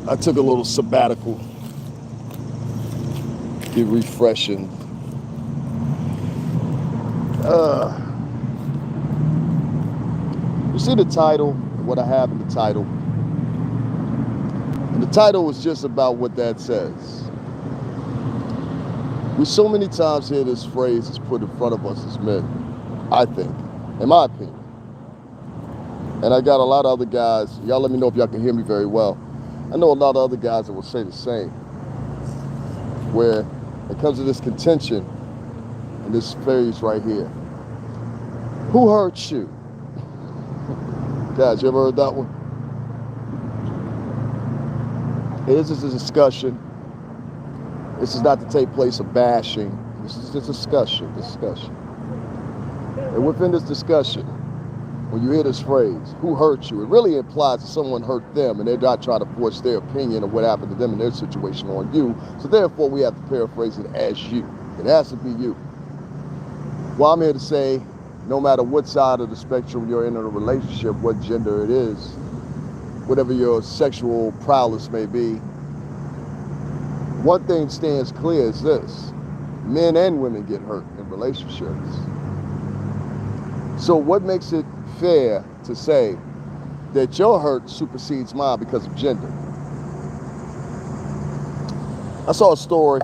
I took a little sabbatical, get refreshing. Uh, you see the title, what I have in the title? And the title is just about what that says. We so many times hear this phrase is put in front of us as men, I think, in my opinion. And I got a lot of other guys, y'all let me know if y'all can hear me very well. I know a lot of other guys that will say the same, where it comes to this contention and this phrase right here. Who hurt you? Guys, you ever heard that one? This is a discussion. This is not to take place of bashing. This is just discussion. And within this discussion, when you hear this phrase, who hurt you, it really implies that someone hurt them and they're not trying to force their opinion of what happened to them in their situation on you. So therefore, we have to paraphrase it as you. It has to be you. Well, I'm here to say, no matter what side of the spectrum you're in a relationship, what gender it is, whatever your sexual prowess may be, one thing stands clear is this: men and women get hurt in relationships. So what makes it fair to say that your hurt supersedes mine because of gender? I saw a story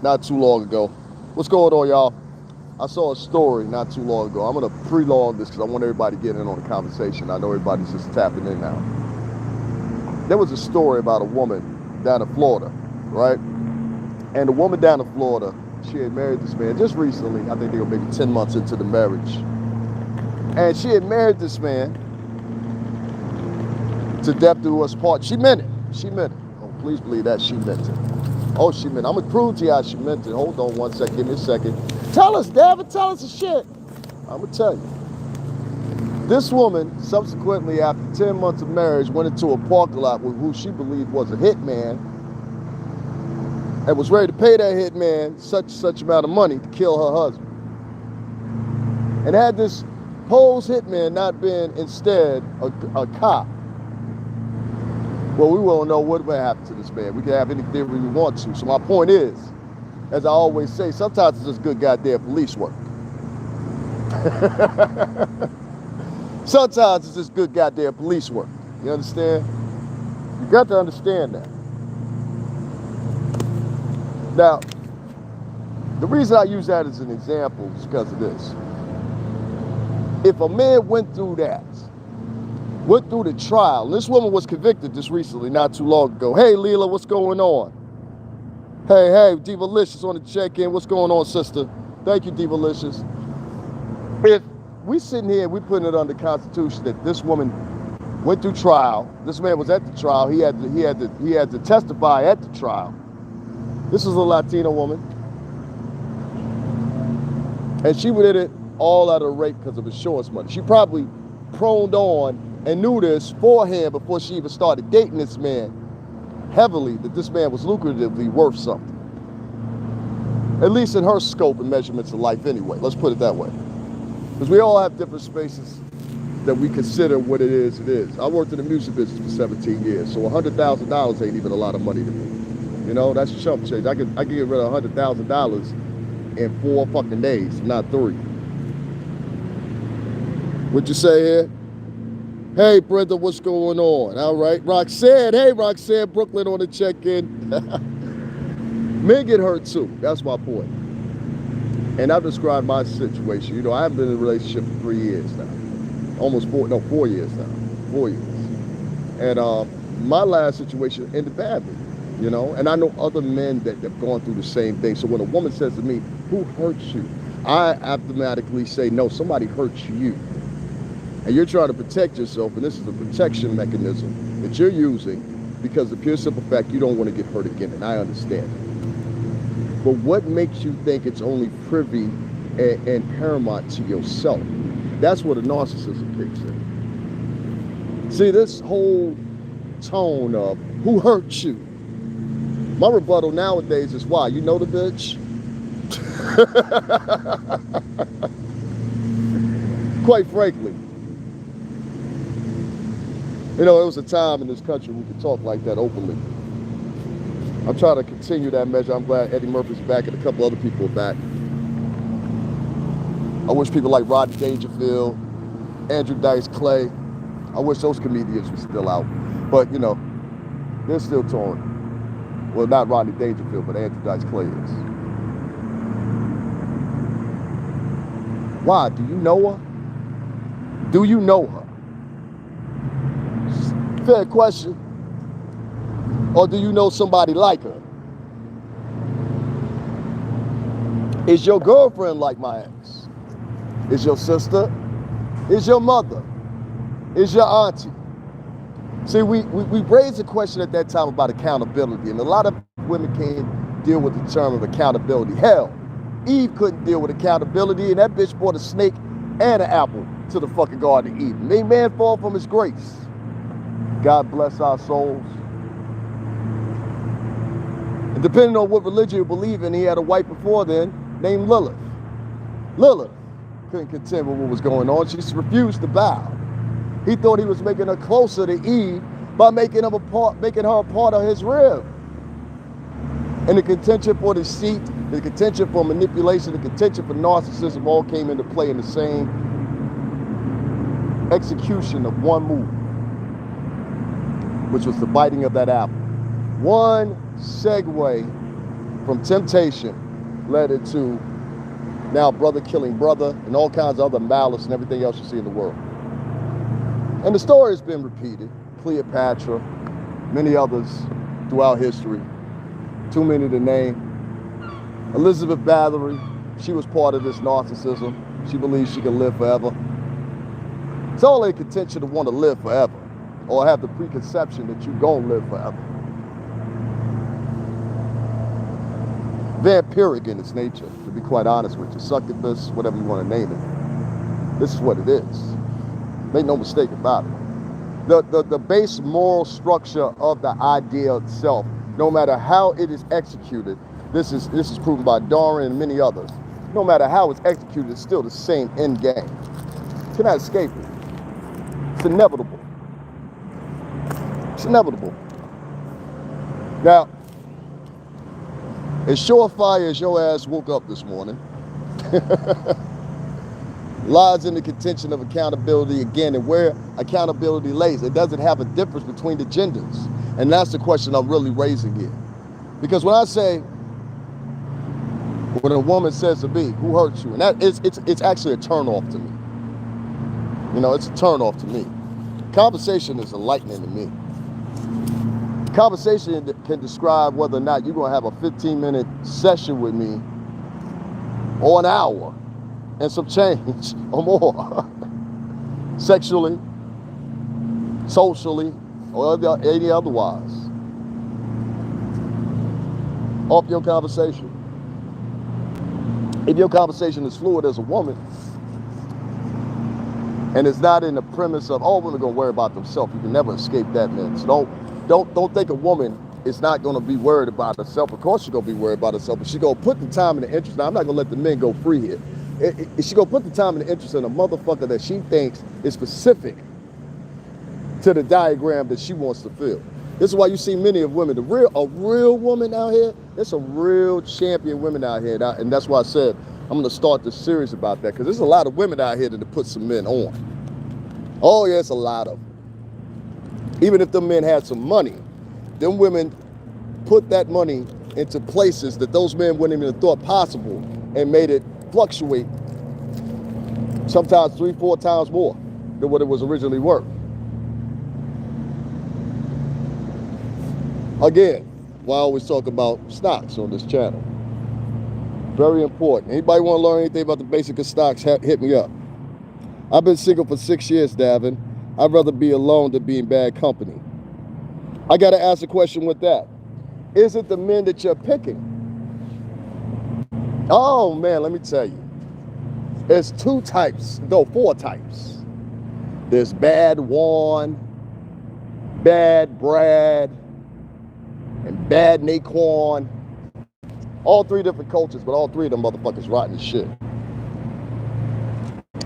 not too long ago. What's going on, y'all? I saw a story not too long ago. I'm going to pre-log this because I want everybody to get in on the conversation. I know everybody's just tapping in now. There was a story about a woman down in Florida, right? And the woman down in Florida, she had married this man just recently. I think they were maybe 10 months into the marriage. And she had married this man to death do us part. She meant it. She meant it. Oh, please believe that she meant it. Oh, she meant it. I'm going to prove to you how she meant it. Hold on one second. Give me a second. Tell us, David. Tell us the shit. I'm going to tell you. This woman, subsequently, after 10 months of marriage, went into a parking lot with who she believed was a hitman and was ready to pay that hitman such amount of money to kill her husband. And had this Poe's hitman not been instead a cop, well, we won't know what would happen to this man. We can have any theory we want to. So my point is, as I always say, sometimes it's just good goddamn police work. Sometimes it's just good goddamn police work. You understand? You got to understand that. Now, the reason I use that as an example is because of this. If a man went through that, went through the trial, this woman was convicted just recently, not too long ago. Hey, Leela, what's going on? Hey, Divalicious on the check-in. What's going on, sister? Thank you, Divalicious. If we sitting here, we putting it under the Constitution that this woman went through trial. This man was at the trial. He had to testify at the trial. This is a Latina woman, and she did it all out of rape because of insurance money. She probably proned on and knew this beforehand before she even started dating this man heavily, that this man was lucratively worth something. At least in her scope and measurements of life anyway. Let's put it that way. Because we all have different spaces that we consider what it is. I worked in the music business for 17 years, so $100,000 ain't even a lot of money to me. You know, that's chump change. I can get rid of $100,000 in 4 fucking days, not 3. What you say here? Hey, Brenda, what's going on? All right, Roxanne. Hey, Roxanne, Brooklyn on the check-in. Men get hurt too. That's my point. And I've described my situation. You know, I haven't been in a relationship for 3 years now. 4 years now. 4 years. And my last situation ended badly. You know, and I know other men that have gone through the same thing. So when a woman says to me, who hurt you? I automatically say, no, somebody hurt you. And you're trying to protect yourself, and this is a protection mechanism that you're using because the pure simple fact you don't want to get hurt again, and I understand it. But what makes you think it's only privy and paramount to yourself? That's where the narcissism kicks in. See, this whole tone of who hurt you? My rebuttal nowadays is why? You know the bitch? Quite frankly, You know, it was a time in this country we could talk like that openly. I'm trying to continue that measure. I'm glad Eddie Murphy's back and a couple other people are back. I wish people like Rodney Dangerfield, Andrew Dice Clay, I wish those comedians were still out. But, you know, they're still touring. Well, not Rodney Dangerfield, but Andrew Dice Clay is. Why? Do you know her? Do you know her? Fair question. Or do you know somebody like her? Is your girlfriend like my ex? Is your sister? Is your mother? Is your auntie? See, we raised a question at that time about accountability, and a lot of women can't deal with the term of accountability. Hell, Eve couldn't deal with accountability, and that bitch brought a snake and an apple to the fucking Garden of Eden. May man fall from his grace. God bless our souls. And depending on what religion you believe in, he had a wife before then named Lilith. Lilith couldn't contend with what was going on. She refused to bow. He thought he was making her closer to Eve by making her a part of his rib. And the contention for deceit, the contention for manipulation, the contention for narcissism all came into play in the same execution of one move, which was the biting of that apple. One segue from temptation led it to now brother killing brother and all kinds of other malice and everything else you see in the world. And the story has been repeated. Cleopatra, many others throughout history. Too many to name. Elizabeth Bathory, she was part of this narcissism. She believes she can live forever. It's all in contention to want to live forever or have the preconception that you're going to live forever. Vampiric in its nature, to be quite honest with you. Succubus, whatever you want to name it. This is what it is. Make no mistake about it. The base moral structure of the idea itself, no matter how it is executed, this is proven by Darwin and many others. No matter how it's executed, it's still the same end game. You cannot escape it. It's inevitable. It's inevitable. Now, as surefire as your ass woke up this morning, lies in the contention of accountability again, and where accountability lays. It doesn't have a difference between the genders. And that's the question I'm really raising here. Because when I say, when a woman says to me, who hurt you? And that it's actually a turn off to me. You know, it's a turn off to me. Conversation is enlightening to me. Conversation can describe whether or not you're going to have a 15-minute session with me or an hour and some change or more. Sexually, socially, or any otherwise. Off your conversation. If your conversation is fluid as a woman, and it's not in the premise of, oh, women are going to worry about themselves. You can never escape that, man. So don't think a woman is not going to be worried about herself. Of course she's going to be worried about herself, but she's going to put the time and the interest. Now, I'm not going to let the men go free here. She's going to put the time and the interest in a motherfucker that she thinks is specific to the diagram that she wants to fill. This is why you see many of women, a real woman out here, there's some real champion women out here. And that's why I said I'm going to start this series about that, because there's a lot of women out here that have put some men on. Oh, yeah, it's a lot of them. Even if the men had some money, them women put that money into places that those men wouldn't even have thought possible and made it fluctuate sometimes 3-4 times more than what it was originally worth. Again, why I always talk about stocks on this channel. Very important. Anybody want to learn anything about the basics of stocks, hit me up. I've been single for 6 years, Davin. I'd rather be alone than be in bad company. I got to ask a question with that. Is it the men that you're picking? Oh, man, let me tell you. There's 4 types. There's Bad Juan, Bad Brad, and Bad Naquan. All 3 different cultures, but all 3 of them motherfuckers rotten as shit.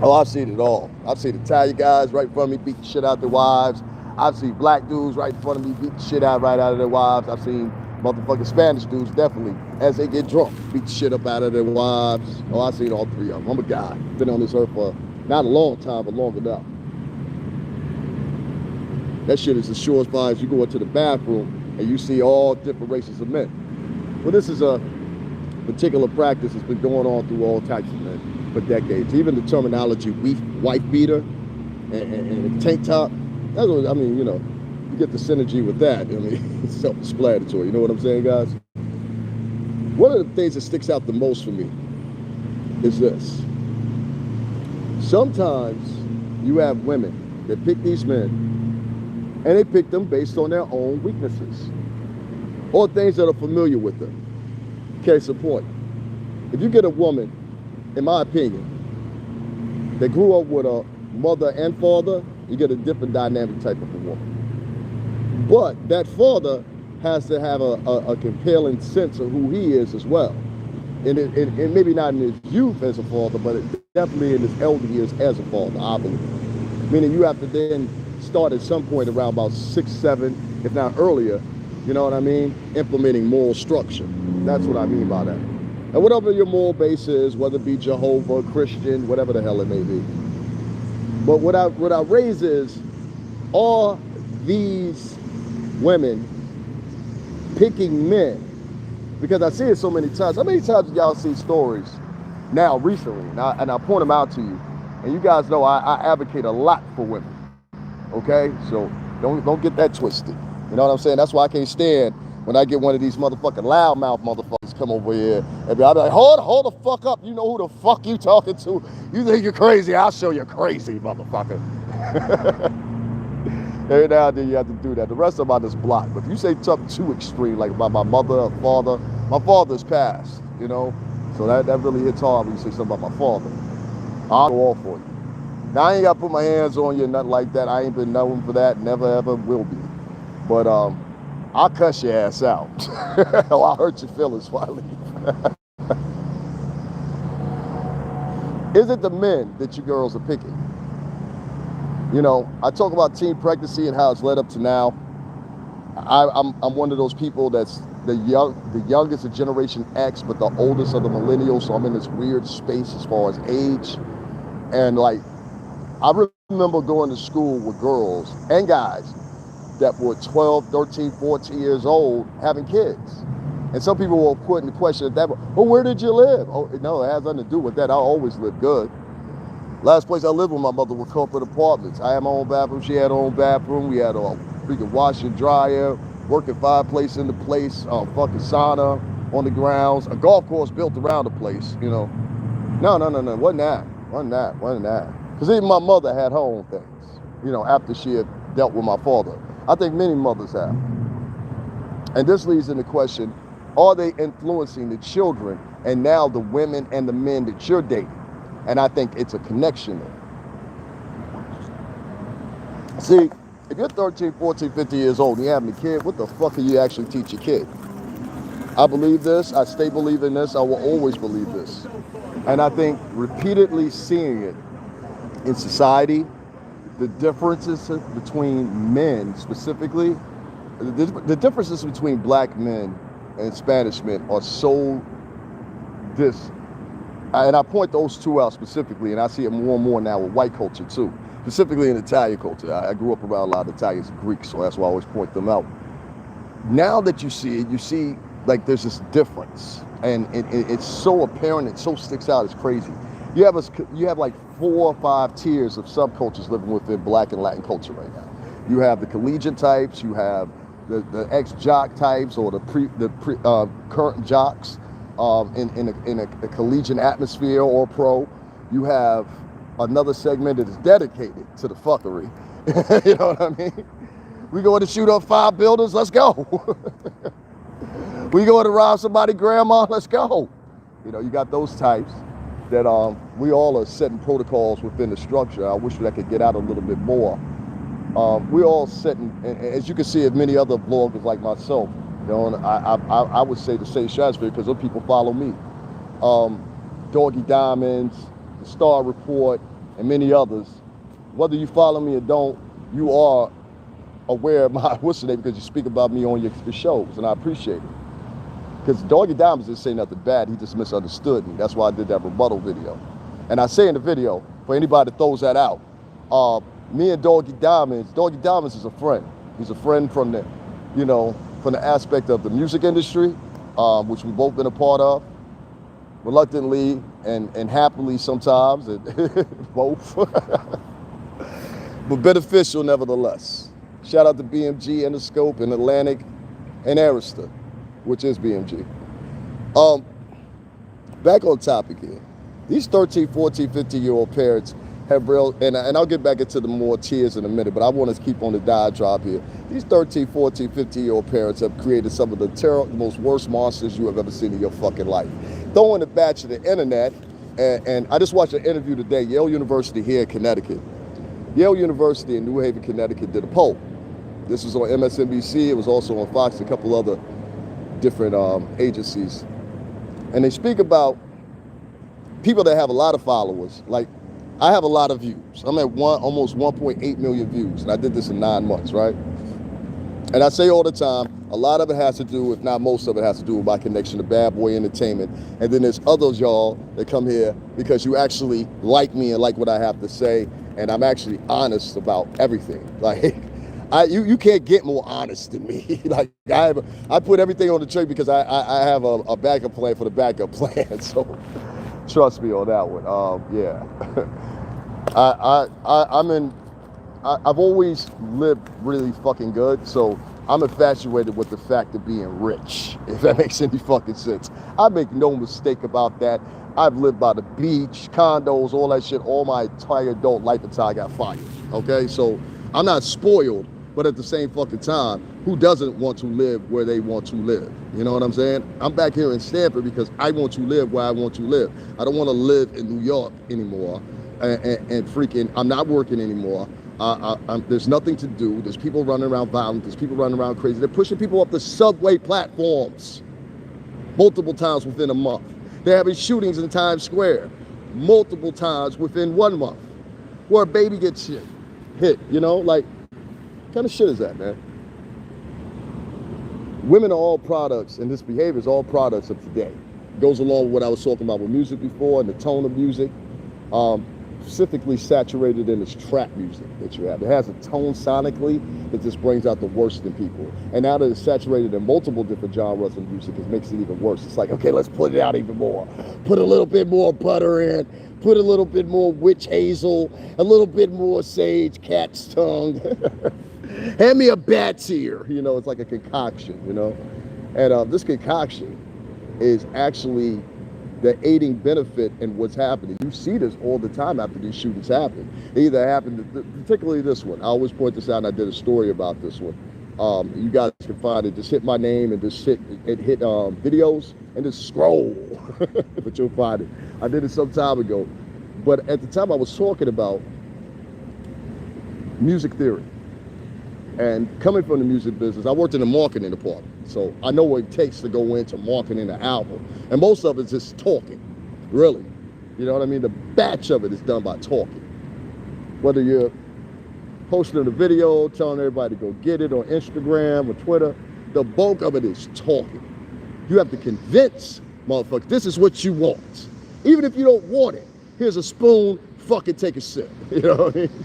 Oh, I've seen it all. I've seen Italian guys right in front of me beat the shit out their wives. I've seen black dudes right in front of me beat the shit out of their wives. I've seen motherfucking Spanish dudes definitely, as they get drunk, beat the shit up out of their wives. Oh, I've seen all three of them. I'm a guy, been on this earth for not a long time, but long enough. That shit is as sure as far as you go into the bathroom and you see all different races of men. Well, this is a particular practice that's been going on through all types of men for decades. Even the terminology wife beater and tank top, that's what, I mean, you know, you get the synergy with that. I mean, it's self-explanatory, you know what I'm saying, guys? One of the things that sticks out the most for me is this. Sometimes you have women that pick these men and they pick them based on their own weaknesses or things that are familiar with them. Case in point, if you get a woman, in my opinion, that grew up with a mother and father, you get a different dynamic type of a woman. But that father has to have a compelling sense of who he is as well. And maybe not in his youth as a father, but definitely in his elder years as a father, I believe. Meaning you have to then start at some point around about 6, 7, if not earlier, you know what I mean, implementing moral structure. That's what I mean by that. And whatever your moral base is, whether it be Jehovah, Christian, whatever the hell it may be. But what I raise is, are these women picking men? Because I see it so many times. How many times do y'all see stories now recently? And I point them out to you. And you guys know I advocate a lot for women. Okay? So don't get that twisted. You know what I'm saying? That's why I can't stand when I get one of these motherfucking loudmouth motherfuckers come over here and I'll be like, hold the fuck up. You know who the fuck you talking to? You think you're crazy? I'll show you crazy, motherfucker. Every now and then you have to do that. The rest of them I just block. But if you say something too extreme, like about my mother or father, my father's passed, you know? So that really hits hard when you say something about my father. I'll go off for you. Now, I ain't got to put my hands on you, nothing like that. I ain't been known for that, never ever will be. But I'll cuss your ass out. Or I'll hurt your feelings while I leave. Is it the men that you girls are picking? You know, I talk about teen pregnancy and how it's led up to now. I'm one of those people that's the youngest of Generation X, but the oldest of the millennials. So I'm in this weird space as far as age. And like, I remember going to school with girls and guys that were 12, 13, 14 years old having kids. And some people will put in the question at that point, well, where did you live? Oh, no, it has nothing to do with that. I always lived good. Last place I lived with my mother was corporate apartments. I had my own bathroom, she had her own bathroom. We had a freaking washer and dryer, working fireplace in the place, fucking sauna on the grounds, a golf course built around the place, you know. No, wasn't that. Because even my mother had her own things, you know, after she had dealt with my father. I think many mothers have. And this leads into the question, are they influencing the children and now the women and the men that you're dating? And I think it's a connection there. See, if you're 13, 14, 15 years old and you're having a kid, what the fuck can you actually teach your kid? I believe this, I stay believing this, I will always believe this. And I think repeatedly seeing it in society, the differences between men specifically, the differences between black men and Spanish men are so and I point those two out specifically, and I see it more and more now with white culture too, specifically in Italian culture. I grew up around a lot of Italians and Greeks, so that's why I always point them out. Now that you see it, you see like there's this difference, and it's so apparent, it so sticks out, it's crazy. You have like 4 or 5 tiers of subcultures living within black and Latin culture right now. You have the collegiate types, you have the ex-jock types, or the current jocks in a collegiate atmosphere or pro. You have another segment that is dedicated to the fuckery. You know what I mean? We going to shoot up 5 buildings, let's go. We going to rob somebody's grandma, let's go. You know, you got those types that we all are setting protocols within the structure. I wish that I could get out a little bit more. We're all setting, and as you can see of many other vloggers like myself, you know, and I would say to say Stratosphere because those people follow me. Doggy Diamonds, the Star Report, and many others. Whether you follow me or don't, you are aware of my what's the name, because you speak about me on your shows, and I appreciate it. Because Doggy Diamonds didn't say nothing bad, he just misunderstood me. That's why I did that rebuttal video. And I say in the video, for anybody that throws that out, me and Doggy Diamonds is a friend. He's a friend from the, you know, from the aspect of the music industry, which we've both been a part of, reluctantly and happily sometimes, both, but beneficial nevertheless. Shout out to BMG, Interscope, and Atlantic, and Arista, which is BMG. Back on topic here. These 13, 14, 15-year-old parents have real, and I'll get back into the more tears in a minute, but I want to keep on the diatribe here. These 13, 14, 15-year-old parents have created some of the most worst monsters you have ever seen in your fucking life. Throwing it back to the internet, and I just watched an interview today, Yale University here in Connecticut. Yale University in New Haven, Connecticut did a poll. This was on MSNBC, it was also on Fox, a couple other different agencies. And they speak about people that have a lot of followers. Like, I have a lot of views. I'm at almost 1.8 million views, and I did this in 9 months, right? And I say all the time, a lot of it has to do, if not most of it has to do with my connection to Bad Boy Entertainment. And then there's others, y'all, that come here because you actually like me and like what I have to say, and I'm actually honest about everything. Like, you can't get more honest than me. Like, I put everything on the tray because I have a backup plan for the backup plan. So trust me on that one. Yeah. I've always lived really fucking good, so I'm infatuated with the fact of being rich, if that makes any fucking sense. I make no mistake about that. I've lived by the beach, condos, all that shit, all my entire adult life until I got fired, okay? So I'm not spoiled, but at the same fucking time, who doesn't want to live where they want to live? You know what I'm saying? I'm back here in Stamford because I want to live where I want to live. I don't want to live in New York anymore, and freaking, I'm not working anymore. There's nothing to do. There's people running around violent. There's people running around crazy. They're pushing people up the subway platforms multiple times within a month. They're having shootings in Times Square multiple times within 1 month where a baby gets hit, you know? Like, what kind of shit is that, man? Women are all products, and this behavior is all products of today. It goes along with what I was talking about with music before and the tone of music. Specifically saturated in this trap music that you have. It has a tone sonically that just brings out the worst in people. And now that it's saturated in multiple different genres of music, it makes it even worse. It's like, okay, let's put it out even more. Put a little bit more butter in, put a little bit more witch hazel, a little bit more sage, cat's tongue. Hand me a bat's ear. You know, it's like a concoction, you know? And this concoction is actually the aiding benefit in what's happening. You see this all the time after these shootings happen. It either happened, particularly this one. I always point this out, and I did a story about this one. You guys can find it. Just hit my name and just hit videos and just scroll, but you'll find it. I did it some time ago, but at the time I was talking about music theory. And coming from the music business, I worked in the marketing department, so I know what it takes to go into marketing an album. And most of it's just talking, really. You know what I mean? The batch of it is done by talking. Whether you're posting a video, telling everybody to go get it on Instagram or Twitter, the bulk of it is talking. You have to convince motherfuckers, this is what you want. Even if you don't want it, here's a spoon, fucking take a sip. You know what I mean?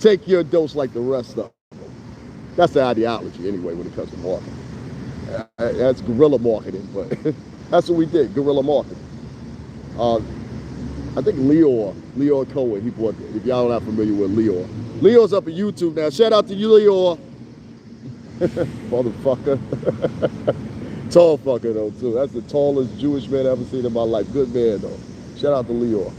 Take your dose like the rest of them. That's the ideology anyway when it comes to marketing. That's guerrilla marketing, but that's what we did, guerrilla marketing. I think Leor Cohen, he bought it. If y'all are not familiar with Leor. Leor's up on YouTube now. Shout out to you, Leor. Motherfucker. Tall fucker though, too. That's the tallest Jewish man I've ever seen in my life. Good man though. Shout out to Leor.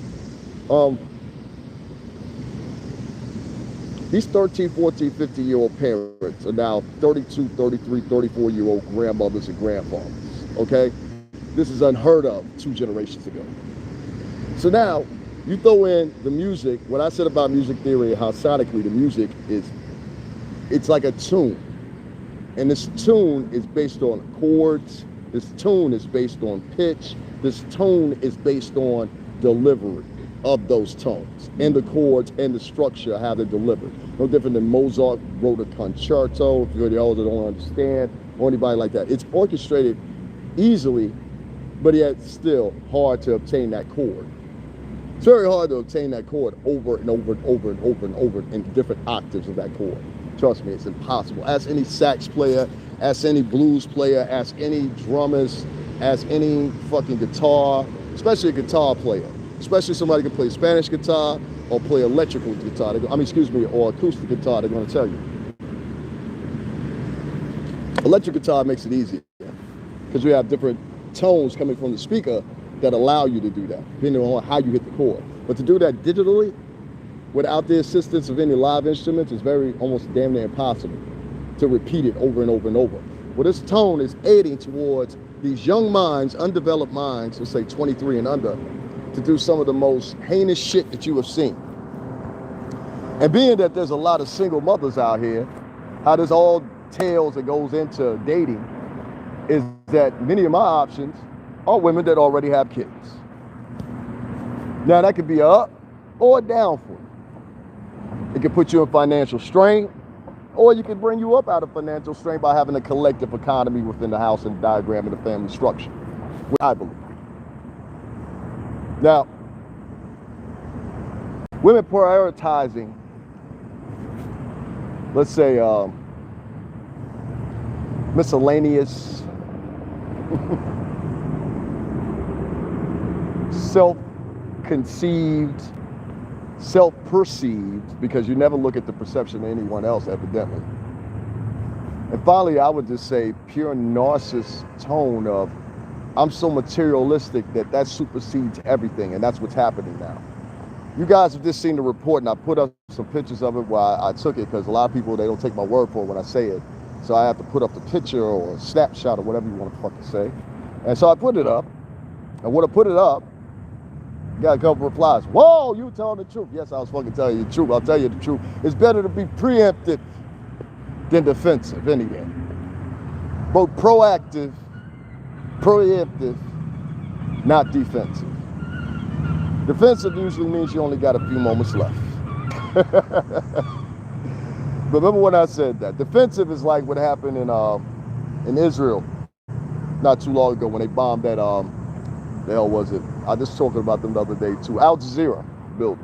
These 13, 14, 15-year-old parents are now 32, 33, 34-year-old grandmothers and grandfathers, okay? This is unheard of 2 generations ago. So now, you throw in the music, what I said about music theory and how sonically the music is, it's like a tune. And this tune is based on chords, this tune is based on pitch, this tone is based on delivery. of those tones and the chords and the structure, how they're delivered. No different than Mozart wrote a concerto, if you're the older don't understand, or anybody like that. It's orchestrated easily, but yet still hard to obtain that chord. It's very hard to obtain that chord over and over and over and over and over in different octaves of that chord. Trust me, it's impossible. Ask any sax player, ask any blues player, ask any drummers, ask any fucking guitar, especially a guitar player, especially somebody who can play Spanish guitar or play electrical guitar. Or acoustic guitar, they're going to tell you. Electric guitar makes it easier because we have different tones coming from the speaker that allow you to do that, depending on how you hit the chord. But to do that digitally, without the assistance of any live instruments, is almost damn near impossible to repeat it over and over and over. Well, this tone is aiding towards these young minds, undeveloped minds, let's say 23 and under, to do some of the most heinous shit that you have seen. And being that there's a lot of single mothers out here, how this all tails that goes into dating is that many of my options are women that already have kids. Now that could be a up or a down for you. It could put you in financial strain, or you could bring you up out of financial strain by having a collective economy within the house and diagram of the family structure, which I believe. Now, women prioritizing, let's say, miscellaneous, self-conceived, self-perceived, because you never look at the perception of anyone else, evidently. And finally, I would just say pure narcissist tone of, I'm so materialistic that supersedes everything, and that's what's happening now. You guys have just seen the report, and I put up some pictures of it while I took it, because a lot of people, they don't take my word for it when I say it. So I have to put up the picture or a snapshot or whatever you want to fucking say. And so I put it up, and when I put it up, got a couple replies. Whoa, you telling the truth. Yes, I was fucking telling you the truth. I'll tell you the truth. It's better to be preemptive than defensive, anyway. Both proactive, preemptive, not defensive. Defensive usually means you only got a few moments left. But remember when I said that. Defensive is like what happened in Israel not too long ago when they bombed that, the hell was it? I just talked about them the other day too. Al Jazeera building.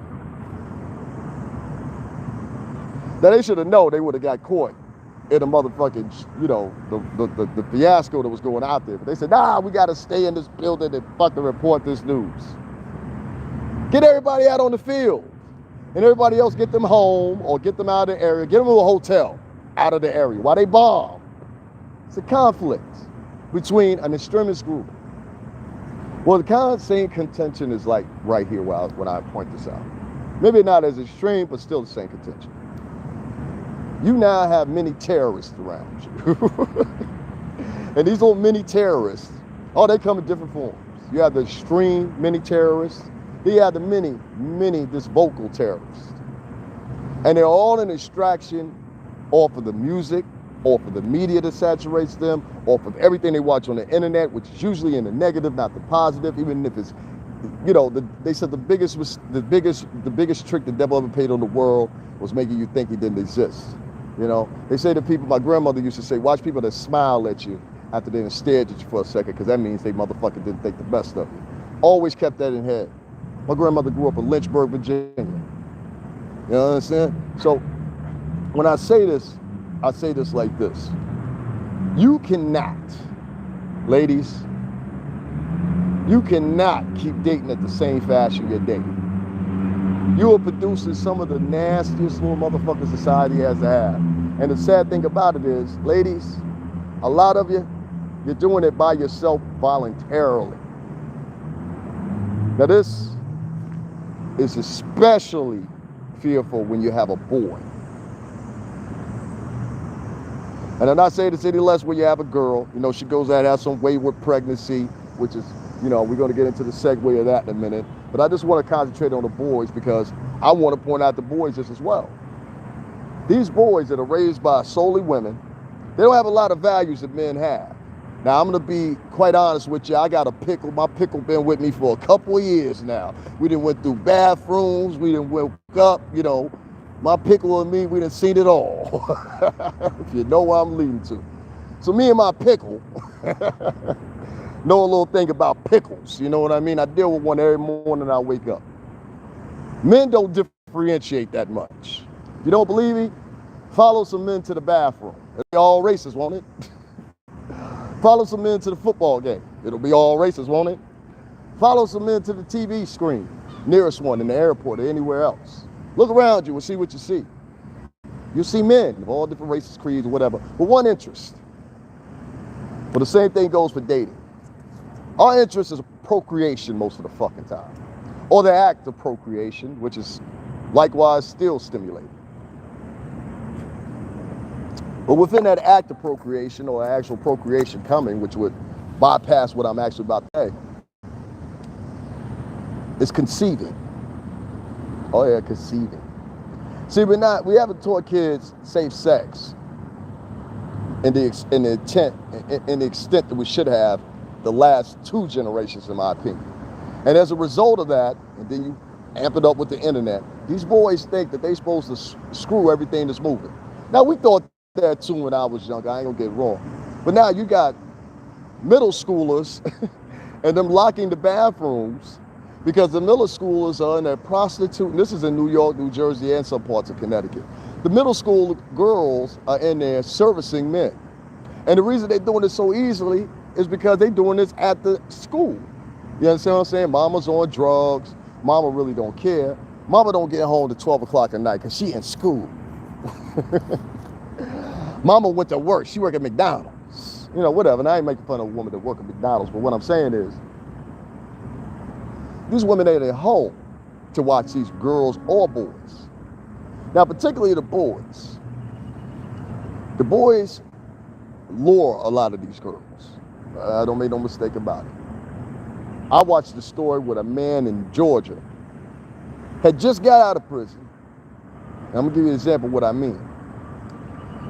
Now they should have known they would have got caught in the motherfucking, the fiasco that was going out there. But they said, nah, we got to stay in this building and fucking report this news. Get everybody out on the field. And everybody else get them home or get them out of the area. Get them to a hotel out of the area while they bomb. It's a conflict between an extremist group. Well, the kind of same contention is like right here when I point this out. Maybe not as extreme, but still the same contention. You now have many terrorists around you. And these little mini terrorists, they come in different forms. You have the extreme mini terrorists. You have the many this vocal terrorists. And they're all an extraction off of the music, off of the media that saturates them, off of everything they watch on the internet, which is usually in the negative, not the positive, even if it's, they said the biggest trick the devil ever played on the world was making you think he didn't exist. They say to people, my grandmother used to say, watch people that smile at you after they stared at you for a second, because that means they motherfucking didn't think the best of you. Always kept that in head. My grandmother grew up in Lynchburg, Virginia. You know what I'm saying? So when I say this like this. You cannot, ladies, you cannot keep dating at the same fashion you're dating. You are producing some of the nastiest little motherfuckers society has to have. And the sad thing about it is, ladies, a lot of you, you're doing it by yourself voluntarily. Now this is especially fearful when you have a boy. And I'm not saying this any less when you have a girl. She goes out and has some wayward pregnancy, which is, we're going to get into the segue of that in a minute. But I just want to concentrate on the boys because I want to point out the boys just as well. These boys that are raised by solely women, they don't have a lot of values that men have. Now, I'm going to be quite honest with you. I got a pickle. My pickle been with me for a couple of years now. We done went through bathrooms. We done woke up, you know. My pickle and me, we done seen it all. If you know where I'm leading to. So me and my pickle know a little thing about pickles. You know what I mean? I deal with one every morning I wake up. Men don't differentiate that much. You don't believe me? Follow some men to the bathroom. It'll be all racist, won't it? Follow some men to the football game. It'll be all racist, won't it? Follow some men to the TV screen, nearest one in the airport or anywhere else. Look around you and see what you see. You'll see men of all different races, creeds, or whatever, but one interest. But the same thing goes for dating. Our interest is procreation most of the fucking time. Or the act of procreation, which is likewise still stimulating. But within that act of procreation or actual procreation coming, which would bypass what I'm actually about to say, is conceiving. Oh yeah, conceiving. See, we haven't taught kids safe sex in the extent that we should have the last 2 generations, in my opinion. And as a result of that, and then you amp it up with the internet, these boys think that they're supposed to screw everything that's moving. Now, we thought that too when I was younger, I ain't gonna get it wrong. But now you got middle schoolers and them locking the bathrooms because the middle schoolers are in there prostituting. This is in New York, New Jersey, and some parts of Connecticut. The middle school girls are in there servicing men. And the reason they're doing it so easily is because they're doing this at the school. You understand what I'm saying? Mama's on drugs. Mama really don't care. Mama don't get home to 12 o'clock at night because she in school. Mama went to work. She worked at McDonald's. You know, whatever. And I ain't making fun of a woman that work at McDonald's, but what I'm saying is, these women ain't at home to watch these girls or boys. Now, particularly the boys. The boys lure a lot of these girls. Don't make no mistake about it. I watched the story with a man in Georgia, had just got out of prison. And I'm gonna give you an example of what I mean.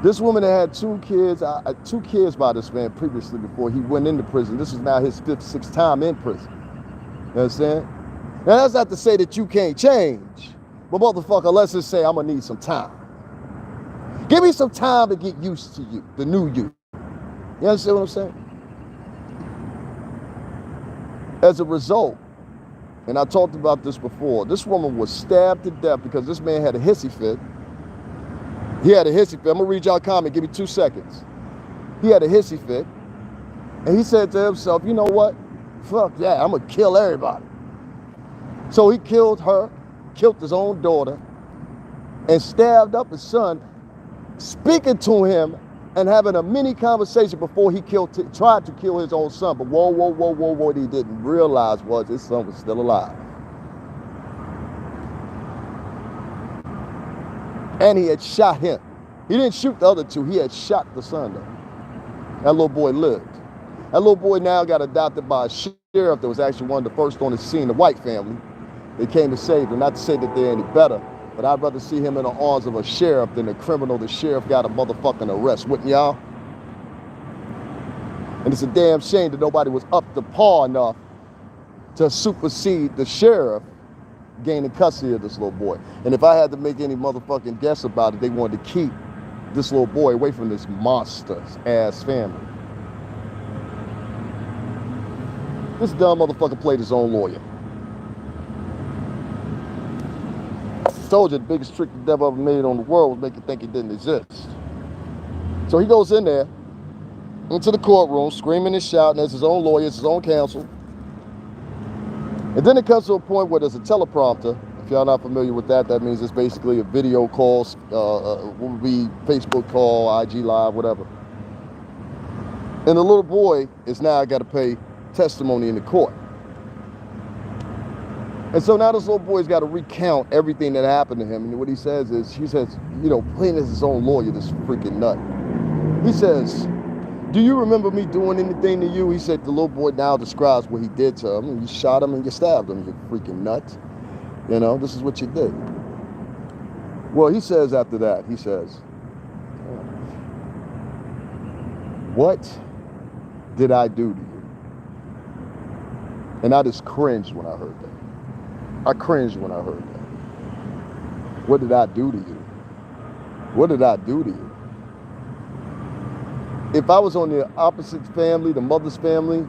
This woman had 2 kids by this man previously before he went into prison. This is now his 5th, 6th time in prison. You understand? Now that's not to say that you can't change, but motherfucker, let's just say I'm gonna need some time. Give me some time to get used to you, the new you. You understand what I'm saying? As a result, and I talked about this before, this woman was stabbed to death because this man had a hissy fit. He had a hissy fit. I'm gonna read y'all a comment, give me 2 seconds. He had a hissy fit, and he said to himself, you know what? Fuck that, I'm gonna kill everybody. So he killed her, killed his own daughter, and stabbed up his son, speaking to him and having a mini conversation before he tried to kill his own son. But whoa, what he didn't realize was his son was still alive. And he had shot him. He didn't shoot the other 2, he had shot the son though. That little boy lived. That little boy now got adopted by a sheriff that was actually one of the first on the scene, the white family. They came to save him, not to say that they're any better, but I'd rather see him in the arms of a sheriff than a criminal the sheriff got a motherfucking arrest, wouldn't y'all? And it's a damn shame that nobody was up to par enough to supersede the sheriff gaining custody of this little boy. And if I had to make any motherfucking guess about it, they wanted to keep this little boy away from this monster-ass family. This dumb motherfucker played his own lawyer. Told you the biggest trick the devil ever made on the world was make you think it didn't exist. So he goes in there, into the courtroom, screaming and shouting as his own lawyer, his own counsel. And then it comes to a point where there's a teleprompter. If y'all not familiar with that, that means it's basically a video call, would be Facebook call, IG Live, whatever. And the little boy is now got to pay testimony in the court. And so now this little boy's got to recount everything that happened to him. And what he says is, he says, you know, playing as his own lawyer, this freaking nut. He says, do you remember me doing anything to you? He said, the little boy now describes what he did to him. And you shot him and you stabbed him, you freaking nut. You know, this is what you did. Well, he says after that, he says, what? did I do to you? And I just cringed when I heard that. I cringed when I heard that. What did I do to you? What did I do to you? If I was on the opposite family, the mother's family,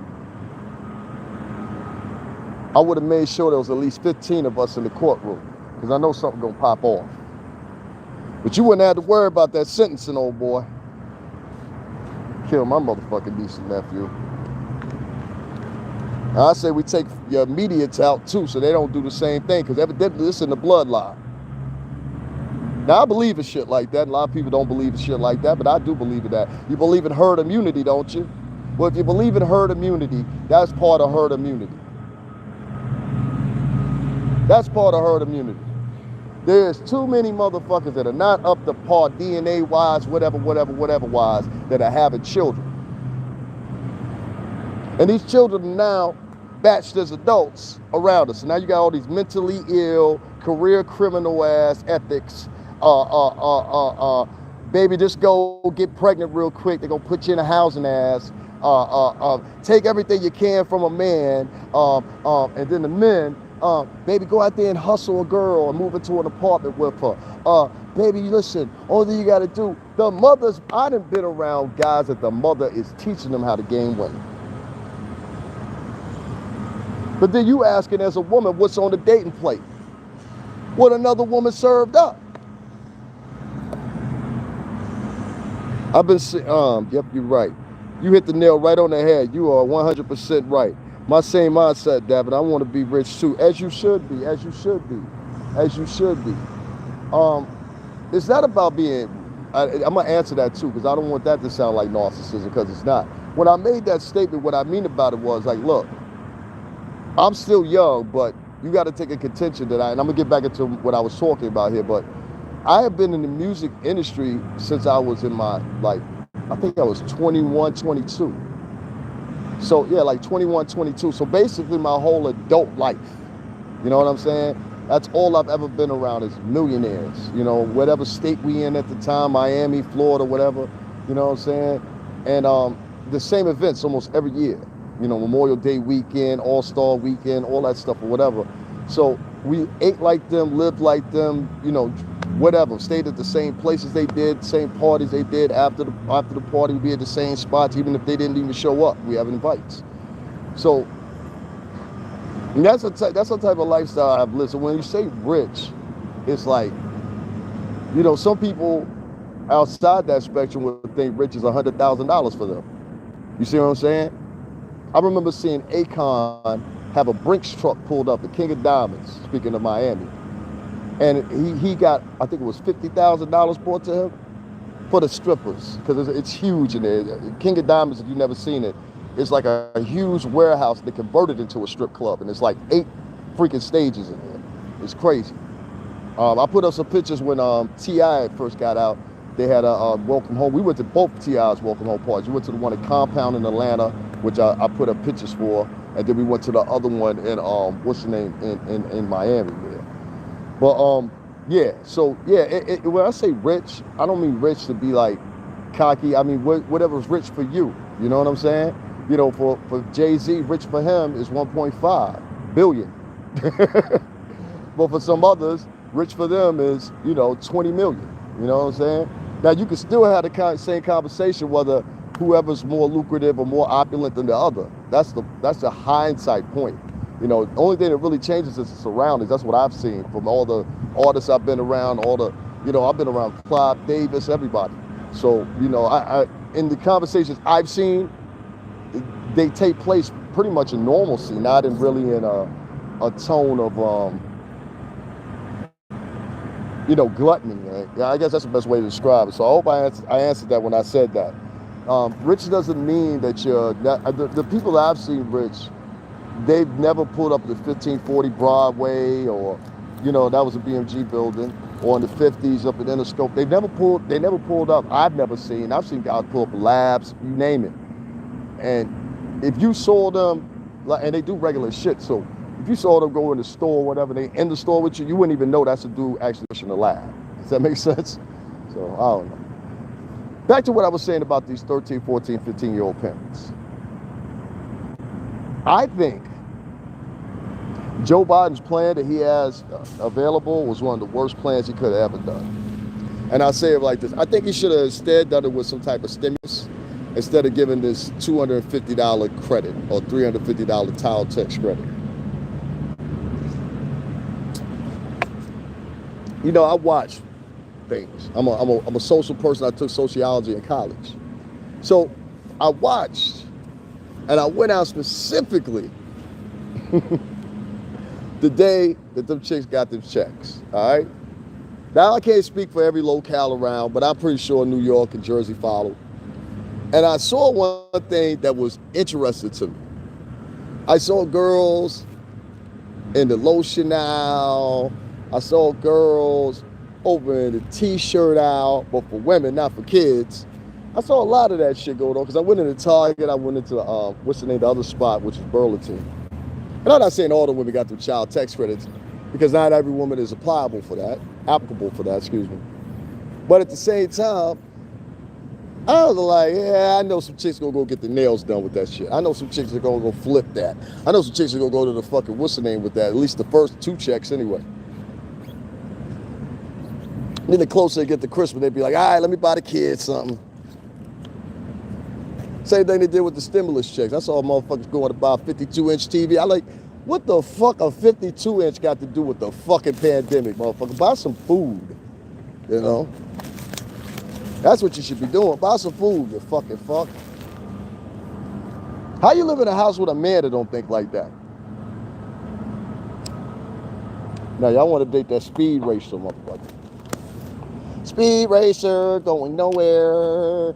I would have made sure there was at least 15 of us in the courtroom, because I know something gonna pop off. But you wouldn't have to worry about that sentencing, old boy. Kill my motherfucking niece and nephew. I say we take your immediates out too, so they don't do the same thing, because evidently this is in the bloodline. Now, I believe in shit like that. A lot of people don't believe in shit like that, but I do believe in that. You believe in herd immunity, don't you? Well, if you believe in herd immunity, that's part of herd immunity. That's part of herd immunity. There's too many motherfuckers that are not up to par DNA-wise, whatever wise, that are having children. And these children are now batched as adults around us. So now you got all these mentally ill, career criminal ass ethics. Baby, just go get pregnant real quick. They're gonna put you in a housing ass. Take everything you can from a man. And then the men, baby, go out there and hustle a girl and move into an apartment with her. Baby, listen, only thing you gotta do, the mothers, I done been around guys that the mother is teaching them how to gain weight. But then you asking as a woman, what's on the dating plate? What another woman served up. I've been saying, yep, you're right. You hit the nail right on the head. You are 100% right. My same mindset, David. I want to be rich too, as you should be, as you should be, as you should be. It's not about being, I'm going to answer that too, because I don't want that to sound like narcissism, because it's not. When I made that statement, what I mean about it was like, look, I'm still young, but you got to take a contention that and I'm going to get back into what I was talking about here, but I have been in the music industry since I was in my, like, I think I was 21, 22. So yeah, like 21, 22. So basically my whole adult life, you know what I'm saying? That's all I've ever been around is millionaires, you know, whatever state we in at the time, Miami, Florida, whatever, you know what I'm saying? And the same events almost every year, you know, Memorial Day weekend, All-Star weekend, all that stuff or whatever. So we ate like them, lived like them, you know, whatever, stayed at the same places they did, same parties they did. After the party, we'd be at the same spots, even if they didn't even show up. We have invites. So and that's the type of lifestyle I've lived. So when you say rich, it's like, you know, some people outside that spectrum would think rich is $100,000 for them. You see what I'm saying? I remember seeing Akon have a Brinks truck pulled up, the King of Diamonds, speaking of Miami. And he got, I think it was $50,000 brought to him for the strippers, because it's huge in there. King of Diamonds, if you've never seen it, it's like a huge warehouse that converted into a strip club, and it's like 8 freaking stages in there. It's crazy. I put up some pictures when T.I. first got out. They had a welcome home. We went to both T.I.'s welcome home parties. We went to the one at Compound in Atlanta, which I put up pictures for, and then we went to the other one in what's the name in Miami there. But yeah, so yeah, when I say rich, I don't mean rich to be like cocky. I mean whatever's rich for you. You know what I'm saying? You know, for Jay-Z, rich for him is 1.5 billion. But for some others, rich for them is, you know, 20 million. You know what I'm saying? Now you can still have the same conversation whether whoever's more lucrative or more opulent than the other. That's the hindsight point. You know, the only thing that really changes is the surroundings. That's what I've seen from all the artists I've been around, you know, I've been around Clive Davis, everybody. So, you know, I in the conversations I've seen, they take place pretty much in normalcy, not in really in a tone of, you know, gluttony. Right? Yeah, I guess that's the best way to describe it. So I hope I answered that when I said that. Rich doesn't mean that you're not, the people that I've seen rich, they've never pulled up the 1540 Broadway, or, you know, that was a BMG building, or in the 50s up at Interscope. They never pulled up. I've seen guys pull up Labs, you name it. And if you saw them, and they do regular shit, so if you saw them go in the store or whatever, they in the store with you, you wouldn't even know that's a dude actually pushing the lab. Does that make sense? So, I don't know. Back to what I was saying about these 13, 14, 15-year-old parents. I think Joe Biden's plan that he has available was one of the worst plans he could have ever done. And I'll say it like this. I think he should have instead done it with some type of stimulus instead of giving this $250 credit or $350 tile text credit. You know, I watch things. I'm a social person. I took sociology in college. So I watched, and I went out specifically the day that them chicks got them checks, all right? Now, I can't speak for every locale around, but I'm pretty sure New York and Jersey followed. And I saw one thing that was interesting to me. I saw girls in the lotion aisle. I saw girls over in the t-shirt aisle, but for women, not for kids. I saw a lot of that shit going on because I went into Target, I went into, what's the name, the other spot, which is Burlington. And I'm not saying all the women got their child tax credits because not every woman is applicable for that, excuse me. But at the same time, I was like, yeah, I know some chicks gonna go get their nails done with that shit. I know some chicks are gonna go flip that. I know some chicks are gonna go to the fucking, what's the name with that, at least the first 2 checks anyway. Then the closer they get to Christmas, they'd be like, all right, let me buy the kids something. Same thing they did with the stimulus checks. I saw motherfuckers going to buy a 52-inch TV. I like, what the fuck a 52-inch got to do with the fucking pandemic, motherfucker? Buy some food, you know? That's what you should be doing. Buy some food, you fucking fuck. How you live in a house with a man that don't think like that? Now, y'all want to date that speed racer, motherfucker. Speed racer, going nowhere.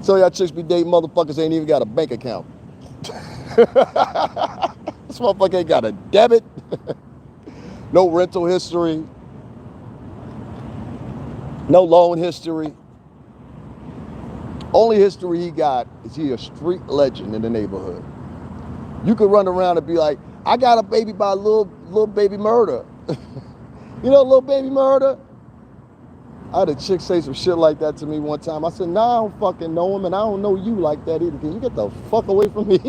So y'all chicks be dating motherfuckers ain't even got a bank account. This motherfucker ain't got a debit. No rental history. No loan history. Only history he got is he a street legend in the neighborhood. You could run around and be like, I got a baby by little baby murder. You know little baby murder? I had a chick say some shit like that to me one time. I said, nah, I don't fucking know him and I don't know you like that either. Can you get the fuck away from me?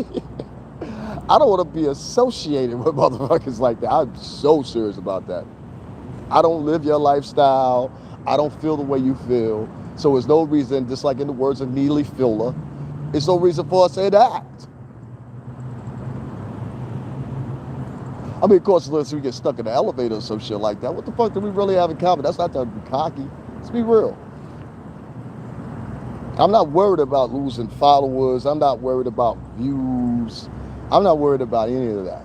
I don't want to be associated with motherfuckers like that. I'm so serious about that. I don't live your lifestyle. I don't feel the way you feel. So there's no reason, just like in the words of Neely Fuller, there's no reason for us to interact. I mean, of course, unless we get stuck in the elevator or some shit like that, what the fuck do we really have in common? That's not to be cocky. Let's be real. I'm not worried about losing followers. I'm not worried about views. I'm not worried about any of that.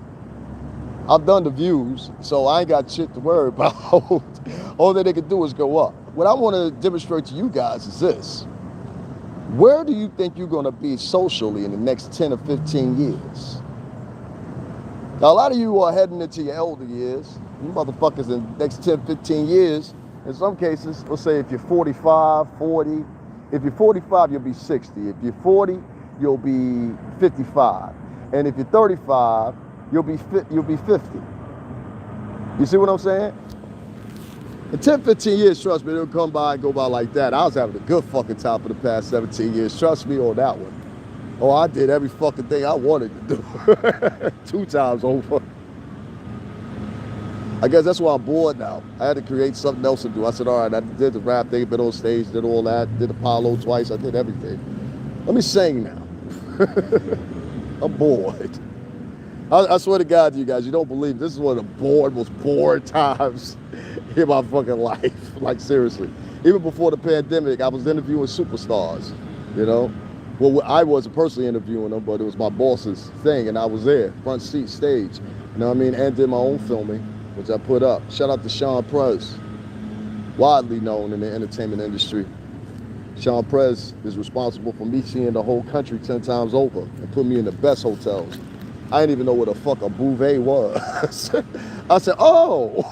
I've done the views, so I ain't got shit to worry about. All that they can do is go up. What I want to demonstrate to you guys is this. Where do you think you're going to be socially in the next 10 or 15 years? Now, a lot of you are heading into your elder years. You motherfuckers in the next 10, 15 years, in some cases, let's say if you're 45, 40. If you're 45, you'll be 60. If you're 40, you'll be 55. And if you're 35, you'll be 50. You see what I'm saying? In 10, 15 years, trust me, it'll come by and go by like that. I was having a good fucking time for the past 17 years. Trust me on that one. Oh, I did every fucking thing I wanted to do. 2 times over. I guess that's why I'm bored now. I had to create something else to do. I said, all right, I did the rap thing, been on stage, did all that, did Apollo twice, I did everything. Let me sing now. I'm bored. I swear to God to you guys, you don't believe this is one of the most bored times in my fucking life. Like, seriously. Even before the pandemic, I was interviewing superstars, you know? Well, I wasn't personally interviewing them, but it was my boss's thing, and I was there, front seat, stage. You know what I mean? And did my own filming, which I put up. Shout out to Sean Prez, widely known in the entertainment industry. Sean Prez is responsible for me seeing the whole country 10 times over and put me in the best hotels. I didn't even know what the fuck a bouvet was. I said, oh,